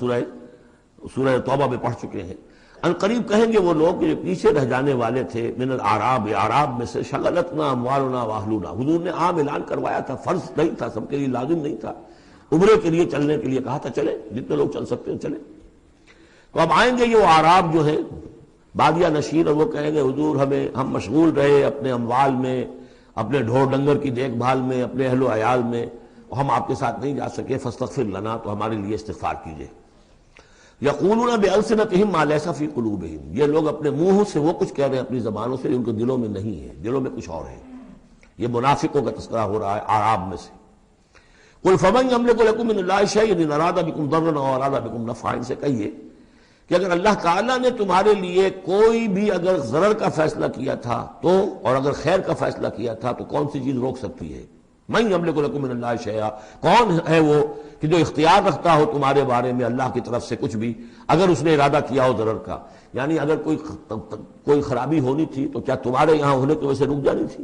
سورہ توبہ میں پڑھ چکے ہیں۔ ان قریب کہیں گے وہ لوگ جو پیچھے رہ جانے والے تھے، من الاعراب، اعراب میں سے، شغلتنا اموالنا واہلونا، حضور نے عام اعلان کروایا تھا، فرض نہیں تھا، سب کے لیے لازم نہیں تھا، عمرے کے لیے چلنے کے لیے کہا تھا چلے، جتنے لوگ چل سکتے ہیں چلے۔ تو اب آئیں گے یہ وہ اعراب جو ہیں بادیہ نشین، اور وہ کہیں گے حضور ہم مشغول رہے اپنے اموال میں، اپنے ڈھور ڈنگر کی دیکھ بھال میں، اپنے اہل و عیال میں، ہم آپ کے ساتھ نہیں جا سکے، فاستغفر لنا، تو ہمارے لیے استغفار کیجئے۔ یقولون بألسنتہم ما لیس فی قلوبہم، یہ لوگ اپنے منہوں سے وہ کچھ کہہ رہے ہیں اپنی زبانوں سے، ان کے دلوں میں نہیں ہے، دلوں میں کچھ اور ہے۔ یہ منافقوں کا تذکرہ ہو رہا ہے اعراب میں سے۔ قل فمن یملک لکم من اللہ شیئا ان اراد بکم ضرا او اراد بکم نفعا، ان سے کہیے کہ اگر اللہ تعالیٰ نے تمہارے لیے کوئی بھی اگر ضرر کا فیصلہ کیا تھا تو، اور اگر خیر کا فیصلہ کیا تھا تو کون سی چیز روک سکتی ہے؟ من یملک لکم من اللہ شیئا، کون ہے وہ کہ جو اختیار رکھتا ہو تمہارے بارے میں اللہ کی طرف سے کچھ بھی، اگر اس نے ارادہ کیا ہو ضرر کا، یعنی اگر کوئی خرابی ہونی تھی تو کیا تمہارے یہاں ہونے کی وجہ سے رک جانی تھی؟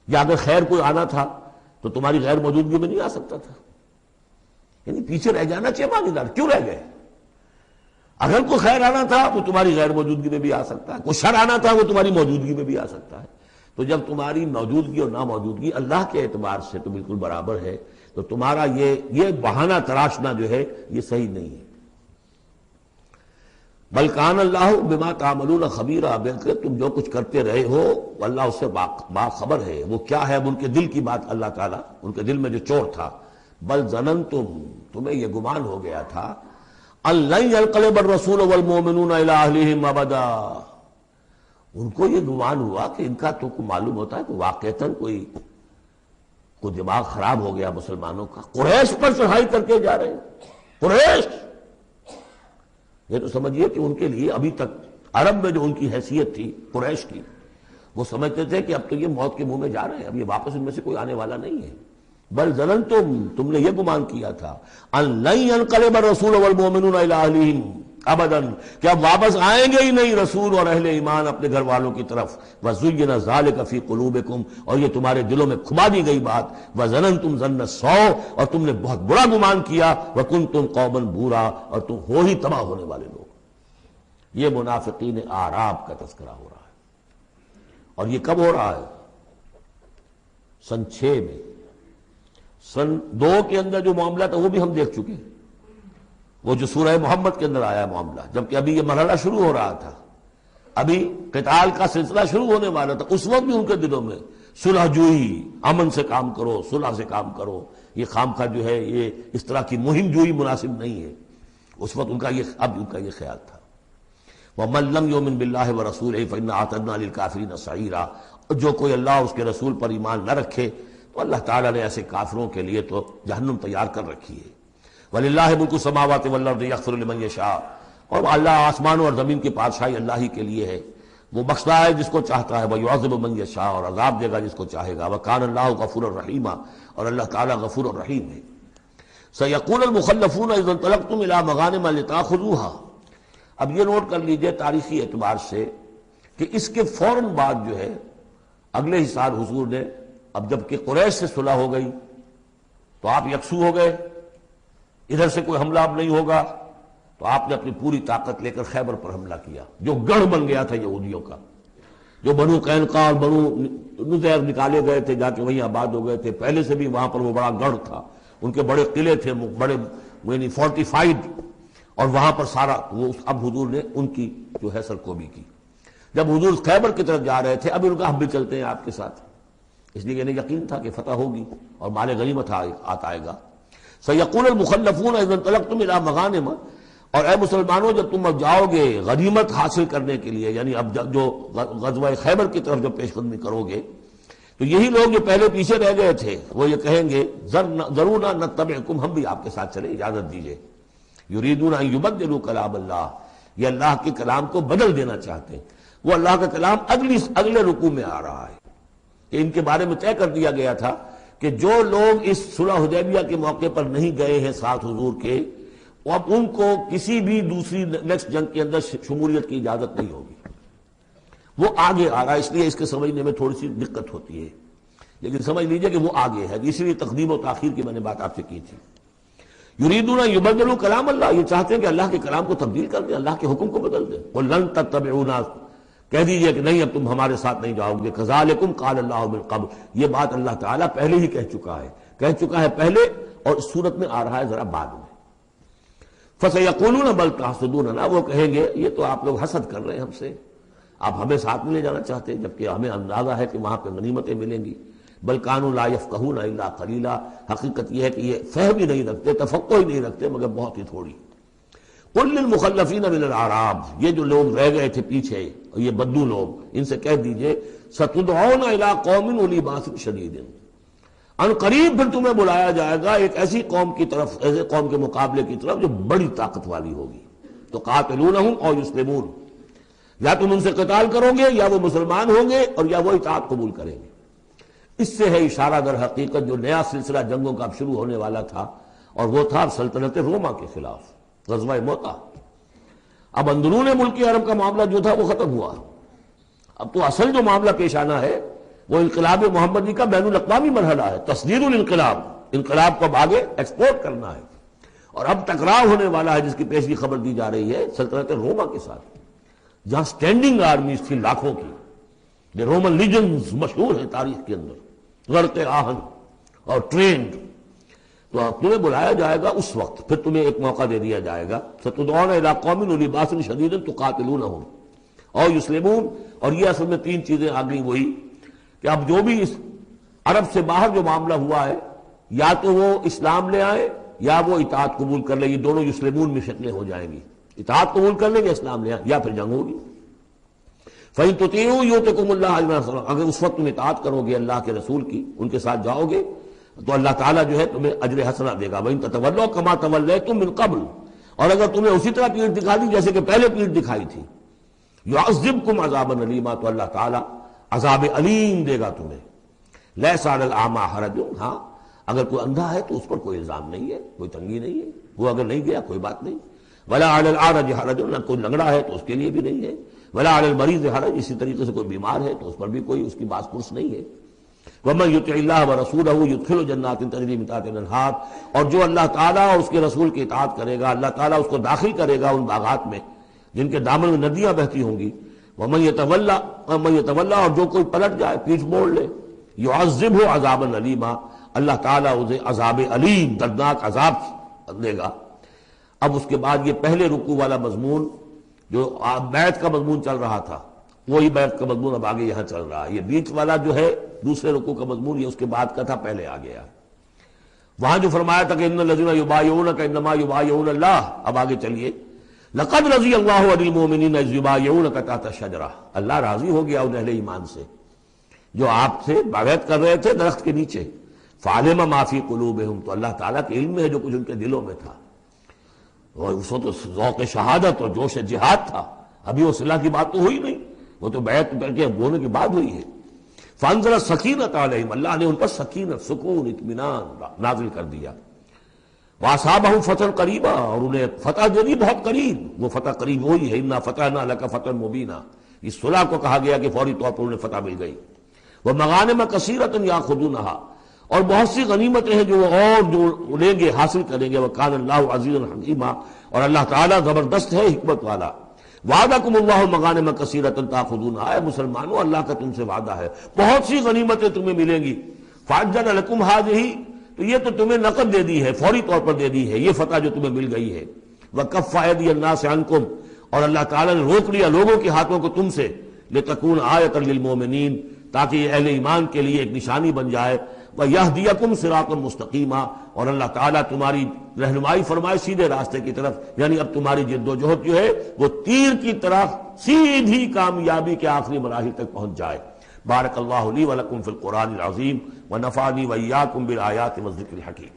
یا اگر خیر کوئی آنا تھا تو تمہاری غیر موجودگی میں نہیں آ سکتا تھا؟ یعنی پیچھے رہ جانا چاہیے مانی دار، کیوں رہ گئے؟ اگر کوئی خیر آنا تھا تو تمہاری غیر موجودگی میں بھی آ سکتا ہے، کوئی شر آنا تھا وہ تمہاری موجودگی میں بھی آ سکتا ہے۔ تو جب تمہاری موجودگی اور ناموجودگی اللہ کے اعتبار سے تو بالکل برابر ہے، تو تمہارا یہ بہانہ تراشنا جو ہے یہ صحیح نہیں ہے۔ بل کان اللہ بما تعملون خبیرا، بلکہ تم جو کچھ کرتے رہے ہو اللہ اس سے باخبر ہے۔ وہ کیا ہے؟ اب ان کے دل کی بات اللہ تعالیٰ، ان کے دل میں جو چور تھا، بل ظننتم، تمہیں یہ گمان ہو گیا تھا، ان لن ينقلب الرسول والمؤمنون الى اہلہم ابدا، ان کو یہ گمان ہوا کہ ان کا تو معلوم ہوتا ہے کہ واقعتاً کوئی دماغ خراب ہو گیا مسلمانوں کا، قریش پر چڑھائی کر کے جا رہے ہیں، قریش، یہ تو سمجھیے کہ ان کے لیے ابھی تک عرب میں جو ان کی حیثیت تھی قریش کی، وہ سمجھتے تھے کہ اب تو یہ موت کے منہ میں جا رہے ہیں، اب یہ واپس ان میں سے کوئی آنے والا نہیں ہے۔ بل ظننتم، تم نے یہ گمان کیا تھا، ان لن ينقلب الرسول والمؤمنون الى اہلہم ابدا، کہ اب واپس آئیں گے ہی نہیں رسول اور اہل ایمان اپنے گھر والوں کی طرف۔ وزین ذلک فی قلوبکم، اور یہ تمہارے دلوں میں کھما دی گئی بات، وظننتم ظن السوء، اور تم نے بہت برا گمان کیا، وکنتم قوما بورا، اور تم ہو ہی تباہ ہونے والے لوگ۔ یہ منافقین اعراب کا تذکرہ ہو رہا ہے، اور یہ کب ہو رہا ہے؟ سن 6 میں۔ سن 2 کے اندر جو معاملہ تھا وہ بھی ہم دیکھ چکے ہیں، وہ جو سورہ محمد کے اندر آیا معاملہ، جبکہ ابھی یہ مرحلہ شروع ہو رہا تھا، ابھی قتال کا سلسلہ شروع ہونے والا تھا، اس وقت بھی ان کے دلوں میں صلح جوئی، امن سے کام کرو، صلح سے کام کرو، یہ خامخواہ جو ہے یہ اس طرح کی مہم جوئی مناسب نہیں ہے۔ اس وقت ان کا یہ خیال تھا۔ وَمَن لَّمْ يُؤْمِن بِاللَّهِ وَرَسُولِهِ فَإِنَّا أَعْتَدْنَا لِلْكَافِرِينَ سَعِيرًا، جو کوئی اللہ اور اس کے رسول پر ایمان نہ رکھے تو اللہ تعالیٰ نے ایسے کافروں کے لیے تو جہنم تیار کر رکھی ہے۔ وَلِلَّهِ مُلْكُ السَّمَاوَاتِ وَالْأَرْضِ يَغْفِرُ لِمَن يَشَاءُ، اور اللہ آسمانوں اور زمین کی بادشاہی اللہ ہی کے لیے ہے، وہ بخشتا ہے جس کو چاہتا ہے، وَيُعَذِّبُ مَن يَشَاءُ، اور عذاب دے گا جس کو چاہے گا، وَكَانَ اللَّهُ غَفُورًا رَحِيمًا، اور اللہ تعالیٰ غفور الرحیم ہے۔ سَيَقُولُ الْمُخَلَّفُونَ إِذَا انطَلَقْتُمْ إِلَىٰ مَغَانِمَ لِتَأْخُذُوهَا، اب یہ نوٹ کر لیجئے تاریخی اعتبار سے کہ اس کے فوراً بعد جو ہے اگلے ہی سال حضور نے، اب جب کہ قریش سے صلح ہو گئی تو آپ یکسو ہو گئے، ادھر سے کوئی حملہ اب نہیں ہوگا، تو آپ نے اپنی پوری طاقت لے کر خیبر پر حملہ کیا، جو گڑھ بن گیا تھا یہودیوں کا، جو بنو قینقاع اور بنو نذیر نکالے گئے تھے، جا کے وہیں آباد ہو گئے تھے، پہلے سے بھی وہاں پر وہ بڑا گڑھ تھا، ان کے بڑے قلعے تھے، بڑے یعنی فورٹیفائڈ، اور وہاں پر سارا وہ اب حضور نے ان کی جو ہے سرکوبی کی۔ جب حضور خیبر کی طرف جا رہے تھے، اب ان کا ہم بھی چلتے ہیں آپ کے ساتھ، اس لیے انہیں یقین تھا کہ فتح ہوگی اور مال غنیمت آئے گا۔ سَيَقُولُ الْمُخَلَّفُونَ إِذَا انطَلَقْتُمْ إِلَىٰ مَغَانِمَ، اور اے مسلمانوں جب تم اب جاؤ گے غنیمت حاصل کرنے کے لیے، یعنی اب جو غزوہ خیبر کی طرف جب پیش قدمی کرو گے، تو یہی لوگ جو پہلے پیچھے رہ گئے تھے وہ یہ کہیں گے ذرونا نتبعکم، ہم بھی آپ کے ساتھ چلیں، اجازت دیجیے۔ یریدون ان یبدلوا کلام اللہ، یہ اللہ کے کلام کو بدل دینا چاہتے ہیں۔ وہ اللہ کا کلام اگلے رکوع میں آ رہا ہے کہ ان کے بارے میں طے کر دیا گیا تھا کہ جو لوگ اس صلح حدیبیہ کے موقع پر نہیں گئے ہیں ساتھ حضور کے، اب ان کو کسی بھی دوسری نیکسٹ جنگ کے اندر شمولیت کی اجازت نہیں ہوگی۔ وہ آگے آ رہا ہے، اس لیے اس کے سمجھنے میں تھوڑی سی دقت ہوتی ہے، لیکن سمجھ لیجئے کہ وہ آگے ہے، اسی لیے تقدیم و تاخیر کی میں نے بات آپ سے کی تھی۔ یریدون ان یبدلوا کلام اللہ، یہ چاہتے ہیں کہ اللہ کے کلام کو تبدیل کر دیں، اللہ کے حکم کو بدل دیں۔ وَلَن تَتَّبِعُونَا، کہہ دیجئے کہ نہیں اب تم ہمارے ساتھ نہیں جاؤ گے۔ کذالکم قال اللہ من قبل، یہ بات اللہ تعالیٰ پہلے ہی کہہ چکا ہے پہلے، اور اس صورت میں آ رہا ہے ذرا بعد میں۔ فَسَيَقُولُونَ بَلْ تَحْسُدُونَنَا، وہ کہیں گے یہ تو آپ لوگ حسد کر رہے ہیں ہم سے، آپ ہمیں ساتھ میں لے جانا چاہتے ہیں جبکہ ہمیں اندازہ ہے کہ وہاں پہ غنیمتیں ملیں گی۔ بل کانوا لا یفقہون الا قلیلا، حقیقت یہ ہے کہ یہ فہم ہی نہیں رکھتے، تفقہ ہی نہیں رکھتے مگر بہت ہی تھوڑی۔ قل للمخلفین من الاعراب، یہ جو لوگ رہ گئے تھے پیچھے، یہ بدو لوگ، ان سے کہہ دیجئے ستدعون الی قوم اولی باس شدید، ان قریب پھر تمہیں بلایا جائے گا ایک ایسی قوم کی طرف، ایسے قوم کے مقابلے کی طرف جو بڑی طاقت والی ہوگی۔ تو قاتلونہم او یسلمون، یا تم ان سے قتال کرو گے یا وہ مسلمان ہوں گے اور یا وہ اطاعت قبول کریں گے۔ اس سے ہے اشارہ در حقیقت جو نیا سلسلہ جنگوں کا اب شروع ہونے والا تھا، اور وہ تھا سلطنت روما کے خلاف غزوہ موتا۔ اب اندرون ملک عرب کا معاملہ جو تھا وہ ختم ہوا، اب تو اصل جو معاملہ پیش آنا ہے وہ انقلاب محمدی کا بین الاقوامی مرحلہ ہے، تصدیر الانقلاب، انقلاب کو اب آگے ایکسپورٹ کرنا ہے، اور اب ٹکراؤ ہونے والا ہے جس کی پیشگی خبر دی جا رہی ہے سلطنت روما کے ساتھ، جہاں سٹینڈنگ آرمیز تھی لاکھوں کی، یہ رومن لیجنز مشہور ہیں تاریخ کے اندر، غرق آہن اور ٹرینڈ۔ تو تمہیں بلایا جائے گا اس وقت، پھر تمہیں ایک موقع دے دیا جائے گا، ستدعون الی قوم اولی باس شدید تقاتلونہم او یسلمون، اور یہ اصل میں تین چیزیں آ گئیں وہی کہ اب جو بھی اس عرب سے باہر جو معاملہ ہوا ہے، یا تو وہ اسلام لے آئے یا وہ اطاعت قبول کر لیں، یہ دونوں یسلمون میں شکلیں ہو جائیں گی، اطاعت قبول کر لیں گے اسلام لے آئے یا پھر جنگ ہوگی۔ فَإِن تُطِيعُوا يُؤْتِكُمُ اللَّهُ أَجْرًا حَسَنًا، اگر اس وقت تم اطاعت کرو گے اللہ کے رسول کی، ان کے ساتھ جاؤ گے تو اللہ تعالیٰ جو ہے تمہیں اجر حسنہ دے گا۔ وَإِن تَتَوَلَّوْا كَمَا تَوَلَّيْتُم مِّن قَبْلُ، اور اگر تمہیں اسی طرح پیٹھ دکھا دی جیسے کہ پہلے پیٹھ دکھائی تھی، يُعَذِّبْكُمْ عَذَابًا أَلِيمًا، تو اللہ تعالیٰ عذاب علیم دے گا تمہیں۔ لَيْسَ عَلَى الْأَعْمَىٰ حَرَجٌ، ہاں اگر کوئی اندھا ہے تو اس پر کوئی الزام نہیں ہے، کوئی تنگی نہیں ہے، وہ اگر نہیں گیا کوئی بات نہیں۔ وَلَا عَلَى الْأَعْرَجِ حَرَجٌ، نہ کوئی لنگڑا ہے تو اس کے لیے بھی نہیں ہے۔ وَلَا عَلَى الْمَرِيضِ حَرَجٌ، اسی طریقے سے کوئی بیمار ہے تو اس پر بھی کوئی اس کی باس پرس نہیں ہے۔ وَمَن يُطِعِ اللَّهَ وَرَسُولَهُ يُدْخِلْهُ جَنَّاتٍ تَجْرِي مِن تَحْتِهَا الْأَنْهَارُ، اور جو اللہ تعالیٰ اور اس کے رسول کی اطاعت کرے گا اللہ تعالیٰ اس کو داخل کرے گا ان باغات میں جن کے دامن میں ندیاں بہتی ہوں گی۔ وَمَن يَتَوَلَّى، اور جو کوئی پلٹ جائے پیٹھ موڑ لے، يُعَذِّبْهُ عَذَابًا أَلِيمًا، اللہ تعالیٰ اسے عذاب علیم، دردناک عذاب دے گا۔ اب اس کے بعد یہ پہلے رکوع والا مضمون جو بیعت کا مضمون چل رہا تھا، وہی بیعت کا مضمون اب آگے یہاں چل رہا ہے. یہ بیچ والا جو ہے دوسرے رکوع کا مضمون یہ اس کے بعد کا تھا، پہلے آ گیا. وہاں جو فرمایا تھا کہ ان الذین یبایعونک انما یبایعون اللہ، اب آگے چلیے. لقد رضی اللہ عن المؤمنین اذ یبایعونک تحت الشجرہ، اللہ راضی ہو گیا ان اہل ایمان سے جو آپ سے بیعت کر رہے تھے درخت کے نیچے. فعلم ما فی قلوبہم، تو اللہ تعالیٰ کے علم میں ہے جو کچھ ان کے دلوں میں تھا. اور اس وقت تو ذوق شہادت اور جوش جہاد تھا، ابھی وہ صلح کی بات تو ہوئی نہیں، وہ تو بیعت کر کے ہونے کی بات ہوئی ہے. فانزل السکینۃ علیہم، اللہ نے ان پر سکینت، سکون، اطمینان نازل کر دیا. واصابہم فتحا قریبا، اور انہیں فتح دے دی بہت قریب. وہ فتح قریب وہی ہے انا فتحنا لک فتحا مبینا. اس صلح کو کہا گیا کہ فوری طور پر انہیں فتح مل گئی. ومغانم کثیرۃ یاخذونہا، اور بہت سی غنیمتیں ہیں جو وہ اور جو لیں گے، حاصل کریں گے. وکان اللہ عزیزا حکیما، اور اللہ تعالیٰ زبردست ہے، حکمت والا. وعدکم اللہ مغانم کثیرۃ تاخذونہا، اے مسلمانوں اللہ کا تم سے وعدہ ہے بہت سی غنیمتیں تمہیں ملیں گی. فعجل لکم ہذہ، تو یہ تو تمہیں نقد دے دی ہے، فوری طور پر دے دی ہے یہ فتح جو تمہیں مل گئی ہے. وکف ایدی الناس عنکم، اور اللہ تعالیٰ نے روک لیا لوگوں کے ہاتھوں کو تم سے. لتکون آیۃ للمؤمنین، تاکہ یہ اہل ایمان کے لیے ایک نشانی بن جائے. وَيَهْدِيَكُمْ صِرَاطًا مُسْتَقِيمًا، اور اللہ تعالیٰ تمہاری رہنمائی فرمائے سیدھے راستے کی طرف. یعنی اب تمہاری جد و جہد جو ہے وہ تیر کی طرح سیدھی کامیابی کے آخری مراحل تک پہنچ جائے. بارک اللہ لی ولکم فی القرآن العظیم ونفعنی وإیاکم بالآیات والذکر الحکیم.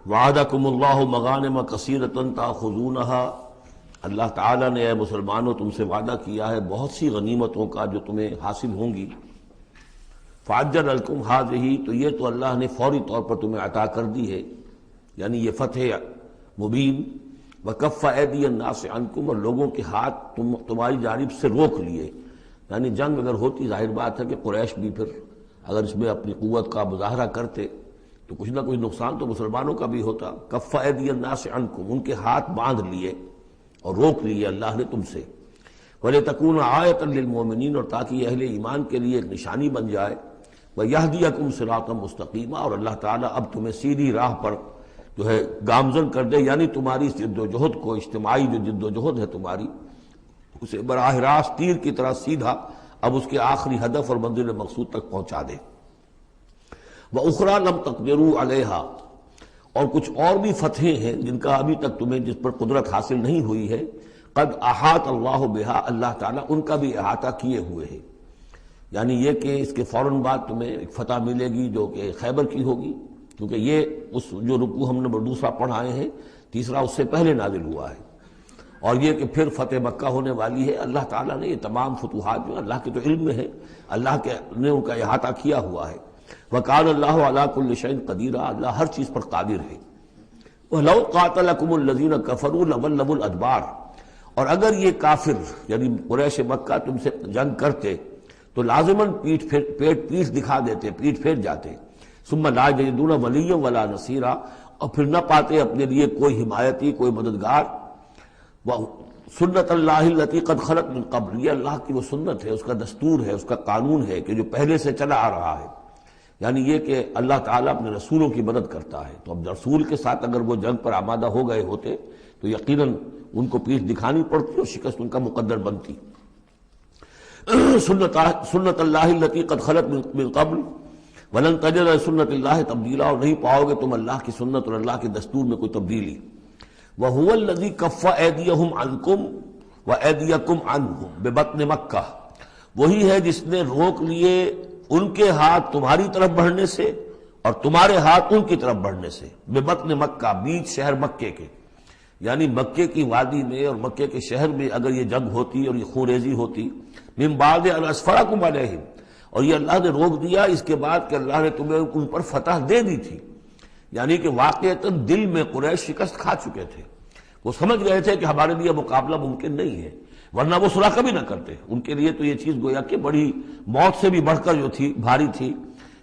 وعدکم اللہ مغانم کثیرۃ تاخذونہا، اللہ تعالیٰ نے اے مسلمانوں تم سے وعدہ کیا ہے بہت سی غنیمتوں کا جو تمہیں حاصل ہوں گی. فعجل لکم ہذہ، تو یہ تو اللہ نے فوری طور پر تمہیں عطا کر دی ہے، یعنی یہ فتح مبین. وکف ایدی الناس عنکم، اور لوگوں کے ہاتھ تمہاری جانب سے روک لیے. یعنی جنگ اگر ہوتی ظاہر بات ہے کہ قریش بھی پھر اگر اس میں اپنی قوت کا مظاہرہ کرتے تو کچھ نہ کچھ نقصان تو مسلمانوں کا بھی ہوتا. کف ایدی الناس عنکم، ان کے ہاتھ باندھ لیے اور روک لیے اللہ نے تم سے. وَلِتَكُونَ آیَةً لِّلْمُؤْمِنِينَ، اور تاکہ یہ اہل ایمان کے لیے ایک نشانی بن جائے. وَيَهْدِيَكُمْ صِرَاطًا مُسْتَقِيمًا، اور اللہ تعالیٰ اب تمہیں سیدھی راہ پر جو ہے گامزن کر دے. یعنی تمہاری جد و جہد کو، اجتماعی جو جد و جہد ہے تمہاری، اسے براہ راست تیر کی طرح سیدھا اب اس کے آخری ہدف اور منزل مقصود تک پہنچا دے. وَأُخْرَىٰ لَمْ تَقْدِرُوا عَلَيْهَا، اور کچھ اور بھی فتحیں ہیں جن کا ابھی تک تمہیں جس پر قدرت حاصل نہیں ہوئی ہے. قد احاط اللہ بہا، اللہ تعالیٰ ان کا بھی احاطہ کیے ہوئے ہے. یعنی یہ کہ اس کے فوراً بعد تمہیں ایک فتح ملے گی جو کہ خیبر کی ہوگی، کیونکہ یہ اس جو رکوع ہم نے دوسرا پڑھائے ہیں، تیسرا اس سے پہلے نازل ہوا ہے. اور یہ کہ پھر فتح مکہ ہونے والی ہے. اللہ تعالیٰ نے یہ تمام فتوحات جو اللہ کے تو علم میں ہے، اللہ کے نے ان کا احاطہ کیا ہوا ہے. وَقَالَ اللَّهُ عَلَىٰ كُلِّ شَيْءٍ قَدِيرٌ، اللہ ہر چیز پر قادر ہے. وَلَوْ قَاتَلَكُمُ الَّذِينَ كَفَرُوا لَوَلَّوُا الْأَدْبَارَ، اور اگر یہ کافر یعنی قریش مکہ تم سے جنگ کرتے تو لازماً پیٹ دکھا دیتے، پیٹ پھیر جاتے. ثُمَّ لَا يَجِدُونَ وَلِيًّا وَلَا نَصِيرًا، اور پھر نہ پاتے اپنے لیے کوئی حمایتی، کوئی مددگار. سنت اللہ التی قد خلت من قبل، یہ اللہ کی وہ سنت ہے، اس کا دستور ہے، اس کا قانون ہے کہ جو پہلے سے چلا آ رہا ہے. یعنی یہ کہ اللہ تعالیٰ اپنے رسولوں کی مدد کرتا ہے. تو اب رسول کے ساتھ اگر وہ جنگ پر آمادہ ہو گئے ہوتے تو یقیناً ان کو پیٹھ دکھانی پڑتی اور شکست ان کا مقدر بنتی. سنت اللہ التی قد خلت من قبل ولن تجد لسنت اللہ تبدیلا، اور نہیں پاؤ گے تم اللہ کی سنت اور اللہ کے دستور میں کوئی تبدیلی. وَهُوَ الَّذِي كَفَّ أَيْدِيَهُمْ عَنْكُمْ وَأَيْدِيَكُمْ عَنْهُمْ بِبَطْنِ مَكَّةَ، وہی ہے جس نے روک لیے ان کے ہاتھ تمہاری طرف بڑھنے سے اور تمہارے ہاتھ ان کی طرف بڑھنے سے. بِبَطْنِ مکہ، بیچ شہر مکے کے، یعنی مکے کی وادی میں اور مکے کے شہر میں اگر یہ جنگ ہوتی اور یہ خونریزی ہوتی. من بعد ان اسفرکم علیہم، اور یہ اللہ نے روک دیا اس کے بعد کہ اللہ نے تمہیں ان پر فتح دے دی تھی. یعنی کہ واقعتاً دل میں قریش شکست کھا چکے تھے، وہ سمجھ گئے تھے کہ ہمارے لیے مقابلہ ممکن نہیں ہے، ورنہ وہ صلح کبھی نہ کرتے. ان کے لیے تو یہ چیز گویا کہ بڑی موت سے بھی بڑھ کر جو تھی بھاری تھی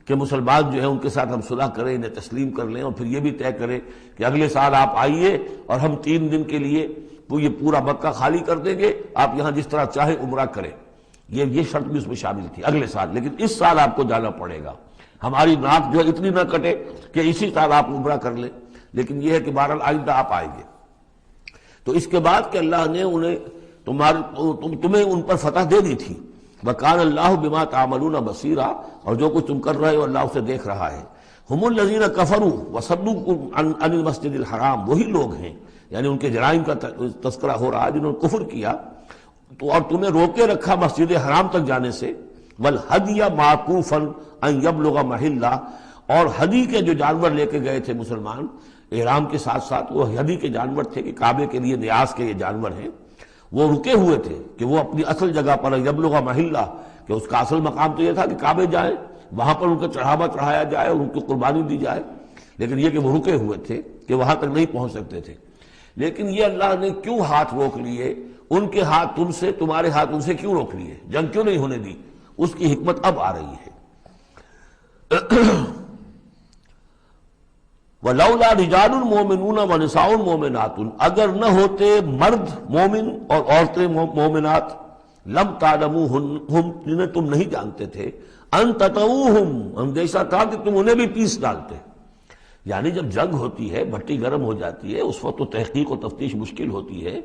کہ مسلمان جو ہے ان کے ساتھ ہم صلح کریں، انہیں تسلیم کر لیں اور پھر یہ بھی طے کریں کہ اگلے سال آپ آئیے اور ہم 3 دن کے لیے وہ یہ پورا مکہ خالی کر دیں گے، آپ یہاں جس طرح چاہے عمرہ کریں. یہ شرط بھی اس میں شامل تھی اگلے سال، لیکن اس سال آپ کو جانا پڑے گا. ہماری ناک جو ہے اتنی نہ کٹے کہ اسی سال آپ عمرہ کر لیں، لیکن یہ ہے کہ بہرحال آئندہ آپ آئیں گے. تو اس کے بعد کہ اللہ نے انہیں تمہیں ان پر فتح دے دی تھی. وَكَانَ اللَّهُ بِمَا تَعْمَلُونَ بَصِيرًا، اور جو کچھ تم کر رہے ہو اللہ اسے دیکھ رہا ہے. هُمُ الَّذِينَ كَفَرُوا وَصَدُّوكُمْ عَنِ الْمَسْجِدِ الْحَرَامِ، وہی لوگ ہیں، یعنی ان کے جرائم کا تذکرہ ہو رہا ہے جنہوں نے کفر کیا اور تمہیں روکے رکھا مسجد حرام تک جانے سے. وَالْهَدْيَ مَعْكُوفًا أَن يَبْلُغَ مَحِلَّهُ، اور ہدی کے جو جانور لے کے گئے تھے مسلمان احرام کے ساتھ ساتھ، وہ ہدی کے جانور تھے کہ کعبے کے لیے نیاز کے یہ جانور ہیں، وہ رکے ہوئے تھے کہ وہ اپنی اصل جگہ پر یبلغ محلہ، کہ اس کا اصل مقام تو یہ تھا کہ کعبے جائیں، وہاں پر ان کا چڑھاوا چڑھایا جائے اور ان کی قربانی دی جائے، لیکن یہ کہ وہ رکے ہوئے تھے کہ وہاں تک نہیں پہنچ سکتے تھے. لیکن یہ اللہ نے کیوں ہاتھ روک لیے، ان کے ہاتھ تم سے، تمہارے ہاتھ ان سے کیوں روک لیے، جنگ کیوں نہیں ہونے دی، اس کی حکمت اب آ رہی ہے. وَلَوْلَا رِجَالٌ مُؤْمِنُونَ وَنِسَاءٌ مُؤْمِنَاتٌ، اگر نہ ہوتے مرد مومن اور عورتیں مومنات، لم تعلموہم، جنہیں تم نہیں جانتے تھے، ان تطؤوہم، اندیشہ تھا کہ تم انہیں بھی پیس ڈالتے. یعنی جب جنگ ہوتی ہے، بھٹی گرم ہو جاتی ہے، اس وقت تو تحقیق و تفتیش مشکل ہوتی ہے.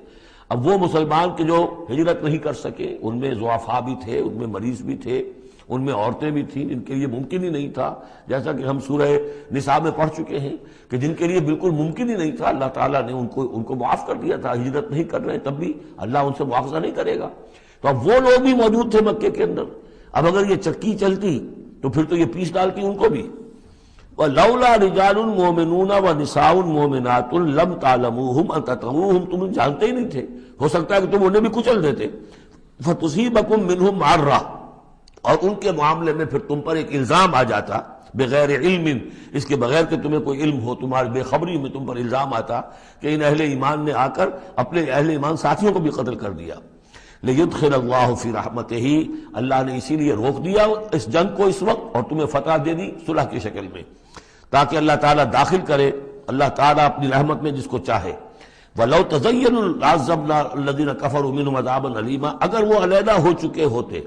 اب وہ مسلمان کے جو ہجرت نہیں کر سکے، ان میں ضعفاء بھی تھے، ان میں مریض بھی تھے، ان میں عورتیں بھی تھیں جن کے لیے ممکن ہی نہیں تھا، جیسا کہ ہم سورہ نساء میں پڑھ چکے ہیں کہ جن کے لیے بالکل ممکن ہی نہیں تھا، اللہ تعالیٰ نے ان کو معاف کر دیا تھا. ہجرت نہیں کر رہے تب بھی اللہ ان سے مواخذہ نہیں کرے گا. تو اب وہ لوگ بھی موجود تھے مکے کے اندر. اب اگر یہ چکی چلتی تو پھر تو یہ پیس ڈالتی ان کو بھی. وَلَوْلَا رِجَالٌ مُؤْمِنُونَ وَنِسَاءٌ مُؤْمِنَاتٌ لَمْ تَعْلَمُوهُمْ أَن تَطَؤُوهُمْ، تم جانتے ہی نہیں تھے، ہو سکتا ہے کہ تم انہیں بھی کچل دیتے. فَتُصِيبَكُم مِّنْهُمْ مَعَرَّةٌ، اور ان کے معاملے میں پھر تم پر ایک الزام آ جاتا، بغیر علم، اس کے بغیر کہ تمہیں کوئی علم ہو، تمہاری بے خبری میں تم پر الزام آتا کہ ان اہل ایمان نے آ کر اپنے اہل ایمان ساتھیوں کو بھی قتل کر دیا. لِيُدْخِلَ اللَّهُ فِي رَحْمَتِهِ، اللہ نے اسی لیے روک دیا اس جنگ کو اس وقت اور تمہیں فتح دے دی صلح کی شکل میں، تاکہ اللہ تعالیٰ داخل کرے اللہ تعالیٰ اپنی رحمت میں جس کو چاہے. وَلَوْ تَزَيَّنُوا لَعَذَّبْنَا الَّذِينَ كَفَرُوا مِنْهُمْ عَذَابًا أَلِيمًا، اگر وہ علیحدہ ہو چکے ہوتے،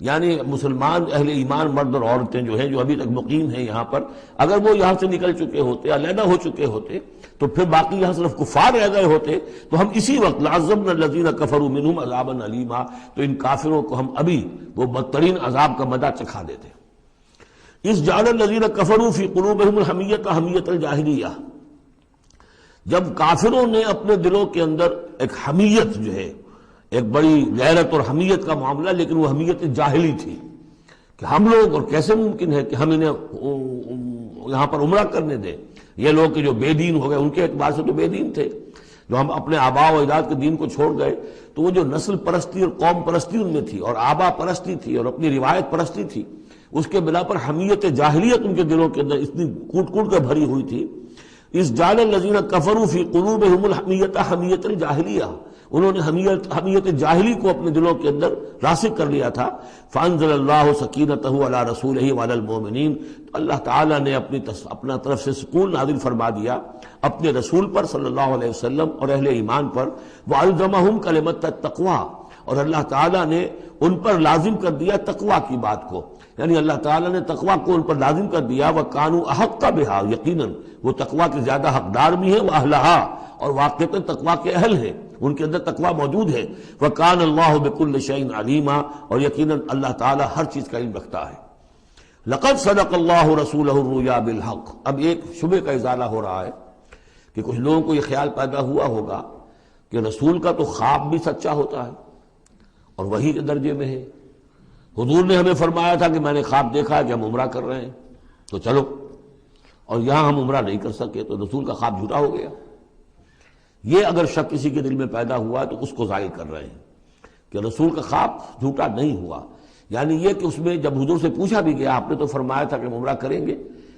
یعنی مسلمان اہل ایمان مرد اور عورتیں جو ہیں جو ابھی تک مقیم ہیں یہاں پر، اگر وہ یہاں سے نکل چکے ہوتے، علیحدہ ہو چکے ہوتے، تو پھر باقی یہاں صرف کفار رہ گئے ہوتے، تو ہم اسی وقت لَعَذَّبْنَا الَّذِينَ كَفَرُوا مِنْهُمْ عَذَابًا أَلِيمًا، تو ان کافروں کو ہم ابھی وہ بدترین عذاب کا مزہ چکھا دیتے. اس جعل الذین کفروا فی قلوبہم الحمیۃ حمیۃ الجاہلیہ، جب کافروں نے اپنے دلوں کے اندر ایک حمیت جو ہے، ایک بڑی غیرت اور حمیت کا معاملہ، لیکن وہ حمیت جاہلی تھی کہ ہم لوگ، اور کیسے ممکن ہے کہ ہم انہیں یہاں پر عمرہ کرنے دیں. یہ لوگ کہ جو بے دین ہو گئے، ان کے اعتبار سے تو بے دین تھے، جو ہم اپنے آبا و اجداد کے دین کو چھوڑ گئے، تو وہ جو نسل پرستی اور قوم پرستی ان میں تھی، اور آبا پرستی تھی، اور اپنی روایت پرستی تھی، اس کے بنا پر حمیت جاہلیت ان کے دلوں کے اندر اتنی کوٹ کوٹ کر بھری ہوئی تھی. اس جعل الذین کفروا فی قلوبہم الحمیۃ حمیۃ الجاہلیہ، انہوں نے حمیت جاہلی کو اپنے دلوں کے اندر راسخ کر لیا تھا. فانزل اللہ سکینتہ علی رسولہ وعلی المؤمنین، اللہ تعالیٰ نے اپنا طرف سے سکون نازل فرما دیا اپنے رسول پر صلی اللہ علیہ وسلم اور اہل ایمان پر. وَأَلْزَمَهُمْ كَلِمَةَ التَّقْوَىٰ، اور اللہ تعالیٰ نے ان پر لازم کر دیا تقویٰ کی بات کو، یعنی اللہ تعالیٰ نے تقویٰ کو ان پر لازم کر دیا. وَكَانُوا أَحَقَّ بِهَا، یقیناً وہ تقویٰ کے زیادہ حقدار بھی ہیں، وَأَهْلَهَا، اور واقعتاً تقویٰ کے اہل ہیں، ان کے اندر تقویٰ موجود ہے. وَكَانَ اللَّهُ بِكُلِّ شَيْءٍ عَلِيمًا، اور یقیناً اللہ تعالیٰ ہر چیز کا علم رکھتا ہے. لَقَدْ صَدَقَ اللَّهُ رَسُولَهُ الرُّؤْيَا بِالْحَقِّ، اب ایک شبہ کا ازالہ ہو رہا ہے کہ کچھ لوگوں کو یہ خیال پیدا ہوا ہوگا کہ رسول کا تو خواب بھی سچا ہوتا ہے اور وحی کے درجے میں ہے. حضور نے ہمیں فرمایا تھا کہ میں نے خواب دیکھا کہ ہم عمرہ کر رہے ہیں تو چلو، اور یہاں ہم عمرہ نہیں کر سکے تو رسول کا خواب جھوٹا ہو گیا. یہ اگر شک کسی کے دل میں پیدا ہوا تو اس کو ظاہر کر رہے ہیں کہ رسول کا خواب جھوٹا نہیں ہوا. یعنی یہ کہ اس میں جب حضور سے پوچھا بھی گیا، آپ نے تو فرمایا تھا کہ ہم عمرہ کریں گے،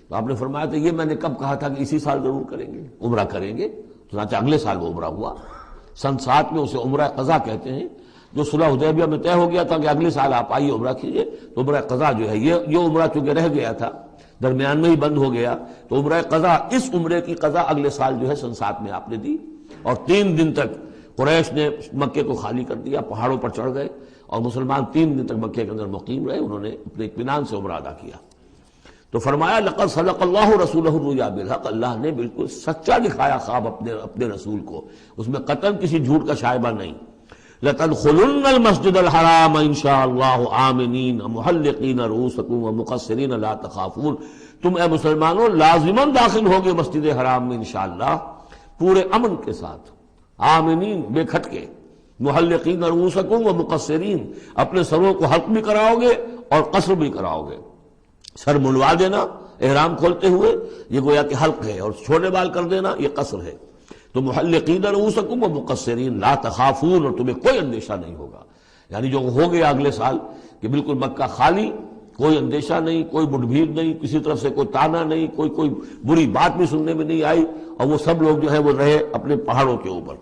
تو آپ نے فرمایا تھا یہ میں نے کب کہا تھا کہ اسی سال ضرور کریں گے، عمرہ کریں گے. چنانچہ اگلے سال وہ عمرہ ہوا. سن 7 میں اسے عمرہ قضا کہتے ہیں، جو صلح حدیبیہ میں طے ہو گیا تھا کہ اگلے سال آپ آئیے عمرہ کیجئے، تو عمرہ قضا جو ہے یہ عمرہ چونکہ رہ گیا تھا، درمیان میں ہی بند ہو گیا، تو عمرہ قضا، اس عمرے کی قضا اگلے سال جو ہے سن 7 میں آپ نے دی، اور 3 دن تک قریش نے مکے کو خالی کر دیا، پہاڑوں پر چڑھ گئے اور مسلمان 3 دن تک مکے کے اندر مقیم رہے، انہوں نے اپنے اطمینان سے عمرہ ادا کیا۔ تو فرمایا لقد صدق اللہ رسولہ الرؤیا بالحق، اللہ نے بالکل سچا دکھایا خواب اپنے رسول کو، اس میں قطعاً کسی جھوٹ کا شائبہ نہیں۔ لَتَدْخُلُنَّ الْمَسْجِدَ الْحَرَامَ إِنْ شَاءَ اللَّهُ آمِنِينَ مُحَلِّقِينَ رُؤُوسَكُمْ وَمُقَصِّرِينَ لَا تَخَافُونَ، تم اے مسلمانوں لازماً داخل ہوگے مسجد حرام میں انشاءاللہ پورے امن کے ساتھ، آمنین بے کھٹکے، محلقین رؤوسکم ومقصرین، اپنے سروں کو حلق بھی کراؤ گے اور قصر بھی کراؤ گے۔ سر منڈوا دینا احرام کھولتے ہوئے یہ گویا کہ حلق ہے، اور چھوٹے بال کر دینا یہ قصر ہے۔ تو محلقین رؤوسکم ومقصرین لا تخافون، اور تمہیں کوئی اندیشہ نہیں ہوگا، یعنی جو ہو گیا اگلے سال کہ بالکل مکہ خالی، کوئی اندیشہ نہیں، کوئی مٹ بھیڑ نہیں، کسی طرف سے کوئی تانا نہیں، کوئی بری بات بھی سننے میں نہیں آئی، اور وہ سب لوگ جو ہے وہ رہے اپنے پہاڑوں کے اوپر۔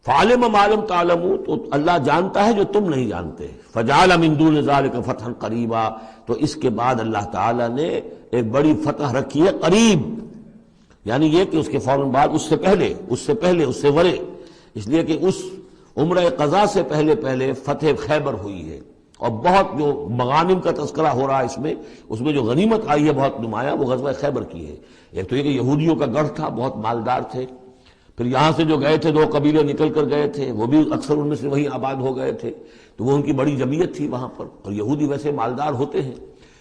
فعلم ما لم تعلموا، تو اللہ جانتا ہے جو تم نہیں جانتے۔ فجعل من دون ذلك فتحا قریبا، تو اس کے بعد اللہ تعالیٰ نے ایک بڑی فتح رکھی ہے قریب، یعنی یہ کہ اس کے فوراً بعد اس سے ورے، اس لیے کہ اس عمرہ قضا سے پہلے فتح خیبر ہوئی ہے، اور بہت جو مغانم کا تذکرہ ہو رہا ہے اس میں جو غنیمت آئی ہے بہت نمایاں، وہ غزوہ خیبر کی ہے۔ ایک تو یہ کہ یہودیوں کا گڑھ تھا، بہت مالدار تھے، پھر یہاں سے جو گئے تھے 2 قبیلے نکل کر گئے تھے، وہ بھی اکثر ان میں سے وہیں آباد ہو گئے تھے، تو وہ ان کی بڑی جمعیت تھی وہاں پر، اور یہودی ویسے مالدار ہوتے ہیں،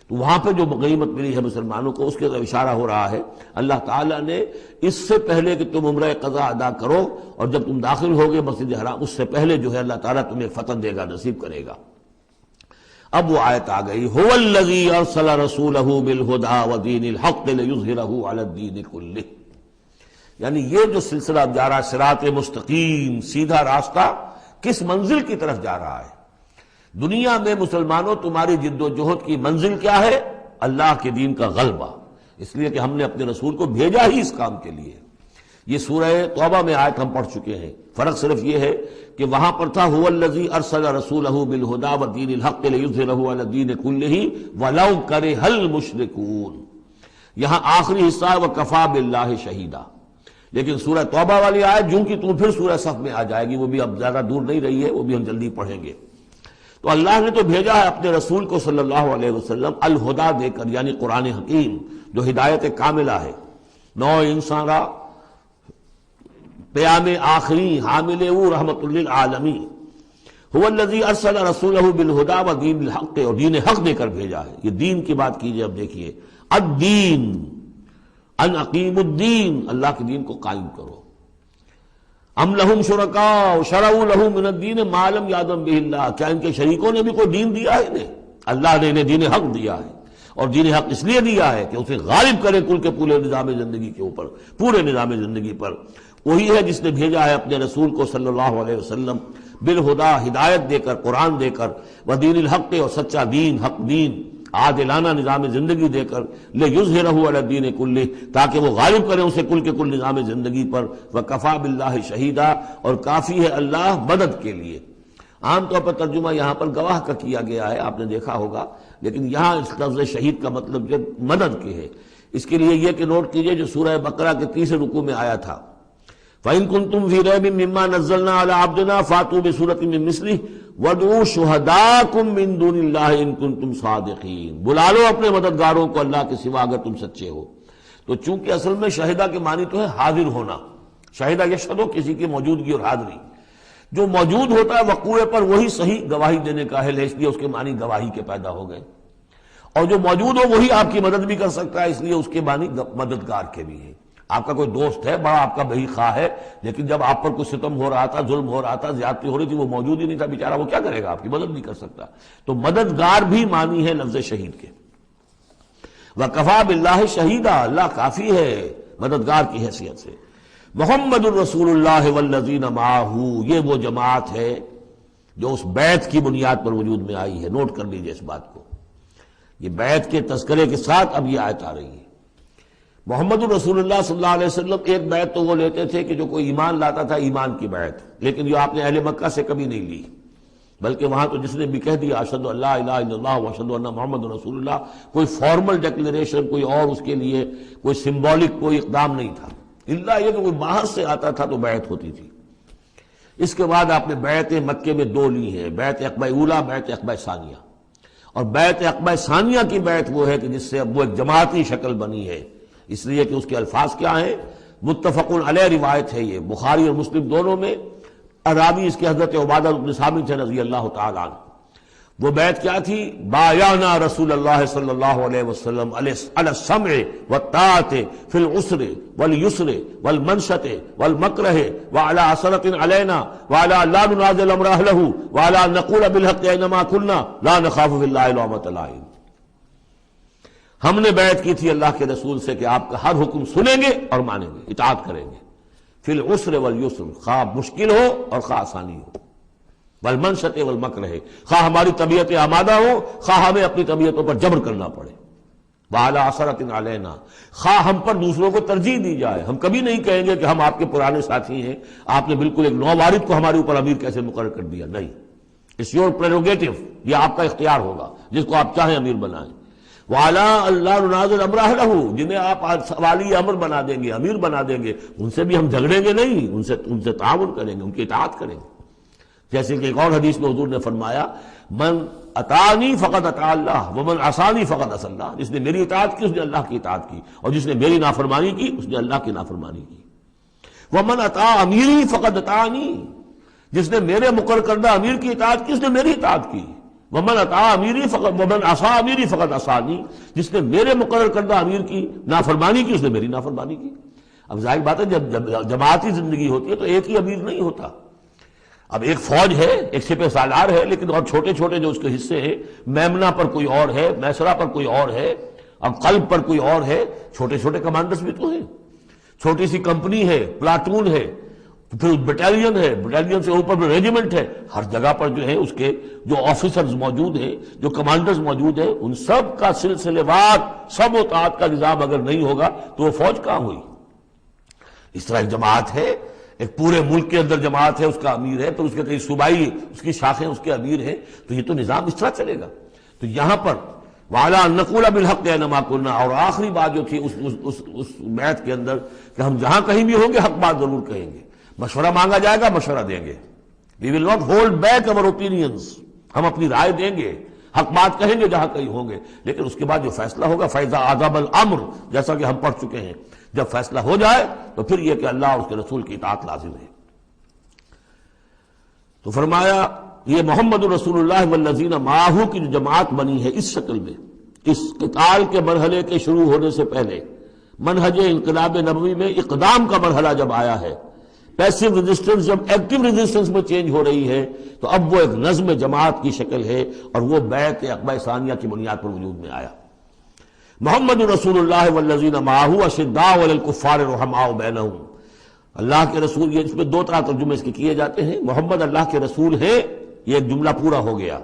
تو وہاں پہ جو غنیمت ملی ہے مسلمانوں کو اس کے اشارہ ہو رہا ہے۔ اللہ تعالیٰ نے اس سے پہلے کہ تم عمرہ قضا ادا کرو اور جب تم داخل ہوگے مسجد حرام، اس سے پہلے جو ہے اللہ تعالیٰ تمہیں فتح دے گا، نصیب کرے گا۔ اب وہ آیت آ گئی، هو الذی ارسل رسولہ بالہدی ودین الحق لیظہرہ علی الدین کلہ، یعنی یہ جو سلسلہ اب جا رہا ہے، صراط مستقیم، سیدھا راستہ کس منزل کی طرف جا رہا ہے؟ دنیا میں مسلمانوں تمہاری جد و جہد کی منزل کیا ہے؟ اللہ کے دین کا غلبہ، اس لیے کہ ہم نے اپنے رسول کو بھیجا ہی اس کام کے لیے۔ یہ سورہ توبہ میں آیت ہم پڑھ چکے ہیں، فرق صرف یہ ہے کہ وہاں پر تھا هو الذی ارسل رسولہ بالہدی ودین الحق لیظہرہ علی الدین کلہ ولو کرہ المشرکون، یہاں آخری حصہ ہے وکفی باللہ شہیدا۔ لیکن سورہ توبہ والی آیت جوں کی توں پھر سورہ صف میں آ جائے گی، وہ بھی اب زیادہ دور نہیں رہی ہے، وہ بھی ہم جلدی پڑھیں گے۔ تو اللہ نے تو بھیجا ہے اپنے رسول کو صلی اللہ علیہ وسلم الہدا دے کر، یعنی قرآن حکیم جو ہدایت کاملہ ہے، نو انسان را پیام آخری حامل او رحمت للعالمین، هو الذی ارسل رسولہ بالہدی ودین الحق، اور دین حق دے کر بھیجا ہے۔ یہ دین کی بات کیجئے، اب دیکھیے الدین، ان اقیم الدین، اللہ کے دین کو قائم کرو۔ ام لہم شرکاء شرعوا لہم من الدین ما لم یأذن بہ اللہ، کیا ان کے شریکوں نے بھی کوئی دین دیا ہے انہیں؟ اللہ نے انہیں دین حق دیا ہے، اور دین حق اس لیے دیا ہے کہ اسے غالب کرے کل کے پورے نظام زندگی کے اوپر، پورے نظام زندگی پر۔ وہی ہے جس نے بھیجا ہے اپنے رسول کو صلی اللہ علیہ وسلم بالہدا، ہدایت دے کر، قرآن دے کر، ودین الحق، اور سچا دین، حق دین، عادلانہ نظام زندگی دے کر، لیظہرہ علی الدین کلہ، تاکہ وہ غالب کریں اسے کل کے کل نظام زندگی پر، وکفی باللہ شہیدا، اور کافی ہے اللہ مدد کے لیے۔ عام طور پر ترجمہ یہاں پر گواہ کا کیا گیا ہے، آپ نے دیکھا ہوگا، لیکن یہاں اس لفظ شہید کا مطلب جو مدد کے ہے۔ اس کے لیے یہ کہ نوٹ کیجئے جو سورہ بقرہ کے 30 رکوع میں آیا تھا، فَإِن كُنتُمْ فِي رَيْبٍ مِّمَّا نَزَّلْنَا عَلَىٰ عَبْدِنَا فَأْتُوا بِسُورَةٍ مِّن مِّثْلِهِ وَادْعُوا شُهَدَاءَكُم مِّن دُونِ اللَّهِ إِن كُنتُمْ صَادِقِينَ، بلا لو اپنے مددگاروں کو اللہ کے سوا اگر تم سچے ہو۔ تو چونکہ اصل میں شہیدہ کے معنی تو ہے حاضر ہونا، شہیدہ یشہدو، کسی کی موجودگی اور حاضری، جو موجود ہوتا ہے وقوع پر وہی صحیح گواہی دینے کا اہل ہے، اس لیے اس کے معنی گواہی کے پیدا ہو گئے، اور جو موجود ہو وہی آپ کی مدد بھی کر سکتا ہے، اس لیے اس کے معنی مددگار کے بھی ہیں۔ آپ کا کوئی دوست ہے، بڑا آپ کا بھائی خواہ ہے، لیکن جب آپ پر کوئی ستم ہو رہا تھا، ظلم ہو رہا تھا، زیادتی ہو رہی تھی، وہ موجود ہی نہیں تھا بیچارہ، وہ کیا کرے گا؟ آپ کی مدد نہیں کر سکتا۔ تو مددگار بھی معنی ہے لفظ شہید کے۔ وَكَفَى بِاللَّهِ شَهِيدًا، اللہ کافی ہے مددگار کی حیثیت سے۔ محمد الرسول اللہ والذین معہ، یہ وہ جماعت ہے جو اس بیعت کی بنیاد پر وجود میں آئی ہے۔ نوٹ کر لیجئے اس بات کو، یہ بیعت کے تذکرے کے ساتھ اب یہ آیت آ رہی ہے۔ محمد الرسول اللہ صلی اللہ علیہ وسلم ایک بیعت تو وہ لیتے تھے کہ جو کوئی ایمان لاتا تھا، ایمان کی بیعت، لیکن جو آپ نے اہل مکہ سے کبھی نہیں لی، بلکہ وہاں تو جس نے بھی کہہ دیا اشہد ان لا الہ الا اللہ واشہد ان محمد رسول اللہ، کوئی فارمل ڈیکلیریشن، کوئی اور اس کے لیے کوئی سمبولک کوئی اقدام نہیں تھا، اللہ یہ کہ کوئی باہر سے آتا تھا تو بیعت ہوتی تھی۔ اس کے بعد آپ نے بیعت مکے میں دو لی ہیں، بیعت عقبہ اولیٰ، بیعت عقبہ ثانیہ۔ اور بیعت عقبہ ثانیہ کی بیعت وہ ہے کہ جس سے اب وہ ایک جماعتی شکل بنی ہے، اس لیے کہ اس کے الفاظ کیا ہیں، متفق علیہ روایت ہے، یہ بخاری اور مسلم دونوں میں، راوی اس کے حضرت عبادہ بن صامت رضی اللہ تعالی عنہ۔ وہ بیعت کیا تھی؟ بایعنا رسول اللہ صلی اللہ علیہ وسلم علی السمع والطاعۃ فی العسر والیسر والمنشط والمکرہ وعلی عثرۃ علینا وعلی لا ننازل امر اہلہ وعلی ان نقول بالحق اینما کنا لا نخاف فی اللہ لومۃ لائم۔ ہم نے بیعت کی تھی اللہ کے رسول سے کہ آپ کا ہر حکم سنیں گے اور مانیں گے، اطاعت کریں گے، فی العسر والیسر، خواہ مشکل ہو اور خواہ آسانی ہو، والمنشط والمکرہ، خواہ ہماری طبیعت آمادہ ہو، خواہ ہمیں اپنی طبیعتوں پر جبر کرنا پڑے، وعلی عثرۃ علینا، خواہ ہم پر دوسروں کو ترجیح دی جائے۔ ہم کبھی نہیں کہیں گے کہ ہم آپ کے پرانے ساتھی ہیں، آپ نے بالکل ایک نووارد کو ہمارے اوپر امیر کیسے مقرر کر دیا، نہیں، اٹس یور پریروگیٹو، یہ آپ کا اختیار ہوگا، جس کو آپ چاہیں امیر بنائیں۔ وعلی اللہ ننازل امر اہلہ، جنہیں آپ والی امر بنا دیں گے، امیر بنا دیں گے، ان سے بھی ہم جھگڑیں گے نہیں، ان سے تعاون کریں گے، ان کی اطاعت کریں گے۔ جیسے کہ ایک اور حدیث میں حضور نے فرمایا، من اطاعنی فقد اطاع اللہ ومن عصانی فقد عصی اللہ، جس نے میری اطاعت کی اس نے اللہ کی اطاعت کی، اور جس نے میری نافرمانی کی اس نے اللہ کی نافرمانی کی۔ ومن اطاع امیری فقد اطاعنی، جس نے میرے مقرر کردہ امیر کی اطاعت کی اس نے میری اطاعت کی۔ ومن اطاع امیری فقد ومن عصی امیری فقد عصانی، جس نے میرے مقرر کردہ امیر کی نافرمانی کی اس نے میری نافرمانی کی۔ اب ظاہر بات ہے جب جماعتی زندگی ہوتی ہے تو ایک ہی امیر نہیں ہوتا، اب ایک فوج ہے، ایک سپہ سالار ہے، لیکن اور چھوٹے چھوٹے جو اس کے حصے ہیں، میمنہ پر کوئی اور ہے، میسرہ پر کوئی اور ہے، اب قلب پر کوئی اور ہے، چھوٹے چھوٹے کمانڈرز بھی تو ہیں، چھوٹی سی کمپنی ہے، پلاٹون ہے، پھر بٹالین ہے، بٹالین سے اوپر ریجیمنٹ ہے، ہر جگہ پر جو ہے اس کے جو آفیسرز موجود ہیں، جو کمانڈرز موجود ہیں، ان سب کا سلسلے وار سب اطاعت کا نظام اگر نہیں ہوگا تو وہ فوج کہاں ہوئی؟ اس طرح ایک جماعت ہے، ایک پورے ملک کے اندر جماعت ہے، اس کا امیر ہے، پھر اس کے کئی صوبائی اس کی شاخیں اس کے امیر ہیں، تو یہ تو نظام اس طرح چلے گا۔ تو یہاں پر وعلی ان نقول بالحق اینما کنا، اور آخری بات جو تھی اس بیعت کے اندر کہ ہم جہاں کہیں بھی ہوں گے حق بات ضرور کہیں گے، مشورہ مانگا جائے گا مشورہ دیں گے، وی ول ناٹ ہولڈ بیک اور اوپینینز، ہم اپنی رائے دیں گے، حق بات کہیں گے جہاں کہیں ہوں گے، لیکن اس کے بعد جو فیصلہ ہوگا فَإِذَا عَزَمَ الْأَمْرُ، جیسا کہ ہم پڑھ چکے ہیں، جب فیصلہ ہو جائے تو پھر یہ کہ اللہ اور اس کے رسول کی اطاعت لازم ہے۔ تو فرمایا یہ محمد رسول اللہ والذین معہ کی جو جماعت بنی ہے اس شکل میں، اس قتال کے مرحلے کے شروع ہونے سے پہلے، منہج انقلاب نبوی میں اقدام کا مرحلہ جب آیا ہے، پیسو ریزسٹنس جب ایکٹیو ریزسٹنس میں چینج ہو رہی ہے، تو اب وہ ایک نظم جماعت کی شکل ہے، اور وہ بیعت عقبہ ثانیہ کی بنیاد پر وجود میں آیا۔ محمد رسول اللہ والذین معہ اشداء علی الکفار رحماء بینہم، اللہ کے رسول، یہ اس میں دو طرح ترجمے اس کے کیے جاتے ہیں، محمد اللہ کے رسول ہیں، یہ ایک جملہ پورا ہو گیا،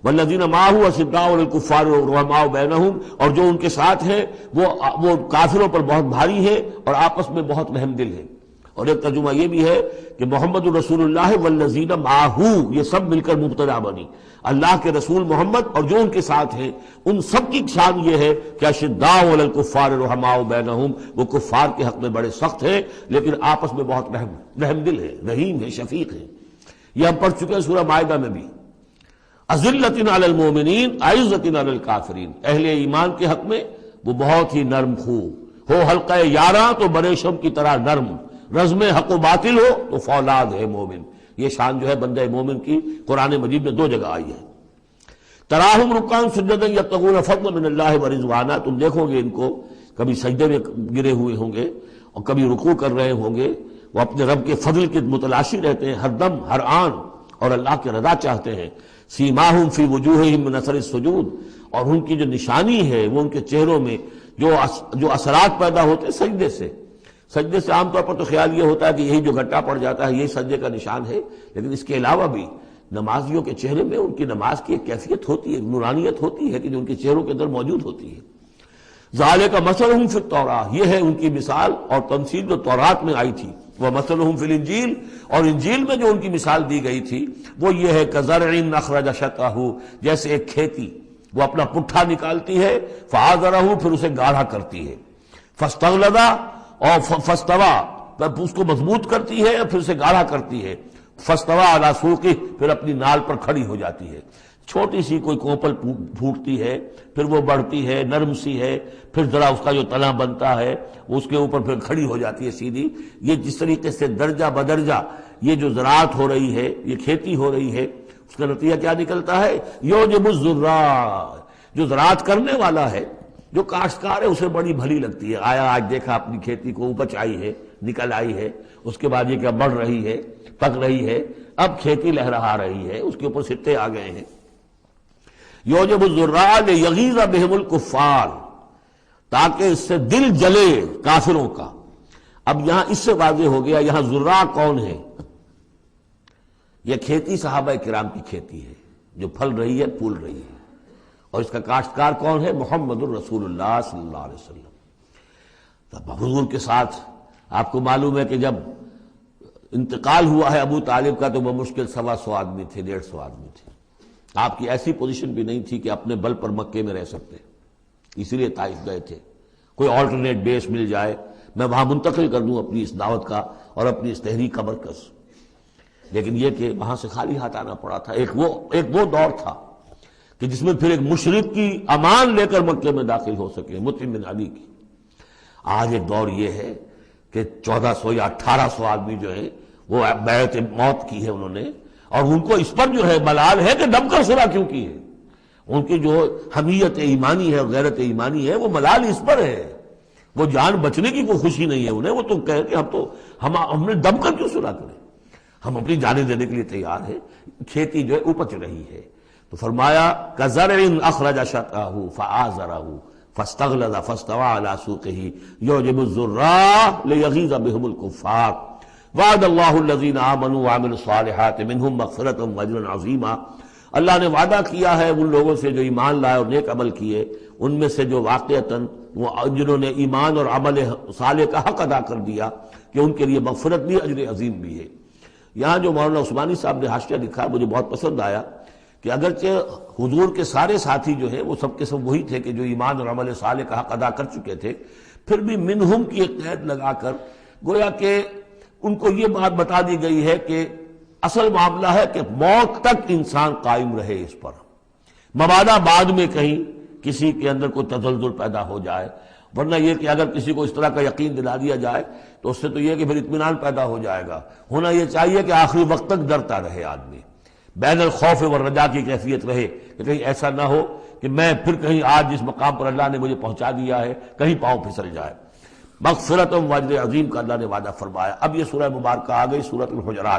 والذین معہ اشداء علی الکفار رحماء بینہم، اور جو ان کے ساتھ ہیں وہ کافروں پر بہت بھاری ہیں اور آپس میں بہت رحم دل ہیں۔ اور ایک ترجمہ یہ بھی ہے کہ محمد رسول اللہ والذین معہ، یہ سب مل کر مبتدا بنی، اللہ کے رسول محمد اور جو ان کے ساتھ ہیں ان سب کی شان یہ ہے کہ اشداء علی الکفار رحماء بینہم، وہ کفار کے حق میں بڑے سخت ہیں لیکن آپس میں بہت رحم دل ہے، رحیم ہے، شفیق ہے۔ یہ ہم پڑھ چکے ہیں سورہ مائدہ میں بھی، اذلۃ علی المؤمنین اعزۃ علی الکافرین، اہل ایمان کے حق میں وہ بہت ہی نرم خو ہو، حلقہ یاراں تو بریشم کی طرح نرم، رزم حق و باطل ہو تو فولاد ہے مومن۔ یہ شان جو ہے بندہ مومن کی قرآن مجید میں دو جگہ آئی ہے۔ تراہم رکعا سجدا یبتغون فضلا من اللہ ورضوانا، تم دیکھو گے ان کو کبھی سجدے میں گرے ہوئے ہوں گے اور کبھی رکوع کر رہے ہوں گے، وہ اپنے رب کے فضل کے متلاشی رہتے ہیں ہر دم ہر آن، اور اللہ کی رضا چاہتے ہیں۔ سیماہم فی وجوہہم من اثر السجود، اور ان کی جو نشانی ہے وہ ان کے چہروں میں جو اثرات پیدا ہوتے ہیں سجدے سے عام طور پر تو خیال یہ ہوتا ہے کہ یہی جو گھٹا پڑ جاتا ہے یہی سجدے کا نشان ہے، لیکن اس کے علاوہ بھی نمازیوں کے چہرے میں ان کی نماز کی ایک کیفیت ہوتی ہے، نورانیت ہوتی ہے کہ جو ان کے چہروں کے اندر موجود ہوتی ہے۔ ذالک مثلہم فی التوراۃ، یہ ہے ان کی مثال اور تمثیل جو تورات میں آئی تھی، وہ مثلہم فی الانجیل، اور انجیل میں جو ان کی مثال دی گئی تھی وہ یہ ہے کزرع اخرج شطأہ، جیسے ایک کھیتی وہ اپنا پٹھا نکالتی ہے، فآزرہ، پھر اسے گاڑھا کرتی ہے، فاستغلظ، اور فستوا اس کو مضبوط کرتی ہے اور پھر سے گاڑھا کرتی ہے، فستوا علی سوقہ پھر اپنی نال پر کھڑی ہو جاتی ہے۔ چھوٹی سی کوئی کوپل پھوٹتی ہے، پھر وہ بڑھتی ہے، نرم سی ہے، پھر ذرا اس کا جو تنا بنتا ہے اس کے اوپر پھر کھڑی ہو جاتی ہے سیدھی۔ یہ جس طریقے سے درجہ بدرجہ یہ جو زراعت ہو رہی ہے، یہ کھیتی ہو رہی ہے، اس کا نتیجہ کیا نکلتا ہے؟ یوجب الزراع، جو زراعت کرنے والا ہے، جو کاشتکار ہے، اسے بڑی بھلی لگتی ہے۔ آیا آج دیکھا اپنی کھیتی کو اپج آئی ہے، نکل آئی ہے، اس کے بعد یہ کیا بڑھ رہی ہے، پک رہی ہے، اب کھیتی لہرا رہی ہے، اس کے اوپر سٹے آ گئے ہیں۔ یوجب الزراع لیغیظ بہم الکفار، تاکہ اس سے دل جلے کافروں کا۔ اب یہاں اس سے واضح ہو گیا یہاں زراع کون ہے؟ یہ کھیتی صحابہ کرام کی کھیتی ہے جو پھل رہی ہے، پھول رہی ہے، اور اس کا کاشتکار کون ہے؟ محمد الرسول اللہ صلی اللہ علیہ وسلم۔ تب حضور کے ساتھ آپ کو معلوم ہے کہ جب انتقال ہوا ہے ابو طالب کا تو بمشکل 125 آدمی تھے، 150 آدمی تھے۔ آپ کی ایسی پوزیشن بھی نہیں تھی کہ اپنے بل پر مکے میں رہ سکتے، اسی لیے طائف گئے تھے، کوئی آلٹرنیٹ بیس مل جائے میں وہاں منتقل کر دوں اپنی اس دعوت کا اور اپنی اس تحریک کا مرکز۔ لیکن یہ کہ وہاں سے خالی ہاتھ آنا پڑا تھا۔ ایک وہ دور تھا کہ جس میں پھر ایک مشرک کی امان لے کر مکے میں داخل ہو سکے، مطعم بن عدی کی۔ آج ایک دور یہ ہے کہ 1400 یا 1800 آدمی جو ہے وہ بیعت موت کی ہے انہوں نے، اور ان کو اس پر جو ہے ملال ہے کہ دم کر صلح کیوں کی ہے۔ ان کی جو حمیت ایمانی ہے اور غیرت ایمانی ہے وہ ملال اس پر ہے، وہ جان بچنے کی کوئی خوشی نہیں ہے انہیں، وہ تو کہہ کہ ہم نے دم کر کیوں صلح کریں، ہم اپنی جانیں دینے کے لیے تیار ہیں۔ کھیتی جو ہے اپج رہی ہے، تو فرمایا کزرع اخرج شطأہ فآزرہ فاستغلظ فاستوى على سوقه يعجب الزراع ليغيظ بهم الكفار وعد الله الذين آمنوا وعملوا الصالحات منهم مغفرة واجرا عظیما۔ اللہ نے وعدہ کیا ہے ان لوگوں سے جو ایمان لائے اور نیک عمل کیے، ان میں سے جو واقعتاً جنہوں نے ایمان اور عمل صالح کا حق ادا کر دیا کہ ان کے لیے مغفرت بھی، اجر عظیم بھی ہے۔ یہاں جو مولانا عثمانی صاحب نے حاشیہ لکھا مجھے بہت پسند آیا کہ اگرچہ حضور کے سارے ساتھی جو ہیں وہ سب کے سب وہی تھے کہ جو ایمان اور عمل صالح کا حق ادا کر چکے تھے، پھر بھی منہم کی ایک قید لگا کر گویا کہ ان کو یہ بات بتا دی گئی ہے کہ اصل معاملہ ہے کہ موت تک انسان قائم رہے اس پر، مبادا بعد میں کہیں کسی کے اندر کوئی تزلزل پیدا ہو جائے، ورنہ یہ کہ اگر کسی کو اس طرح کا یقین دلا دیا جائے تو اس سے تو یہ کہ پھر اطمینان پیدا ہو جائے گا۔ ہونا یہ چاہیے کہ آخری وقت تک ڈرتا رہے آدمی، بین الخوف والرجا کی کیفیت رہے کہ کہیں ایسا نہ ہو کہ میں پھر کہیں آج جس مقام پر اللہ نے مجھے پہنچا دیا ہے کہیں پاؤں پھسل جائے۔ مغفرت و اجر عظیم کا اللہ نے وعدہ فرمایا۔ اب یہ سورہ مبارکہ آ گئی، سورۃ الحجرات۔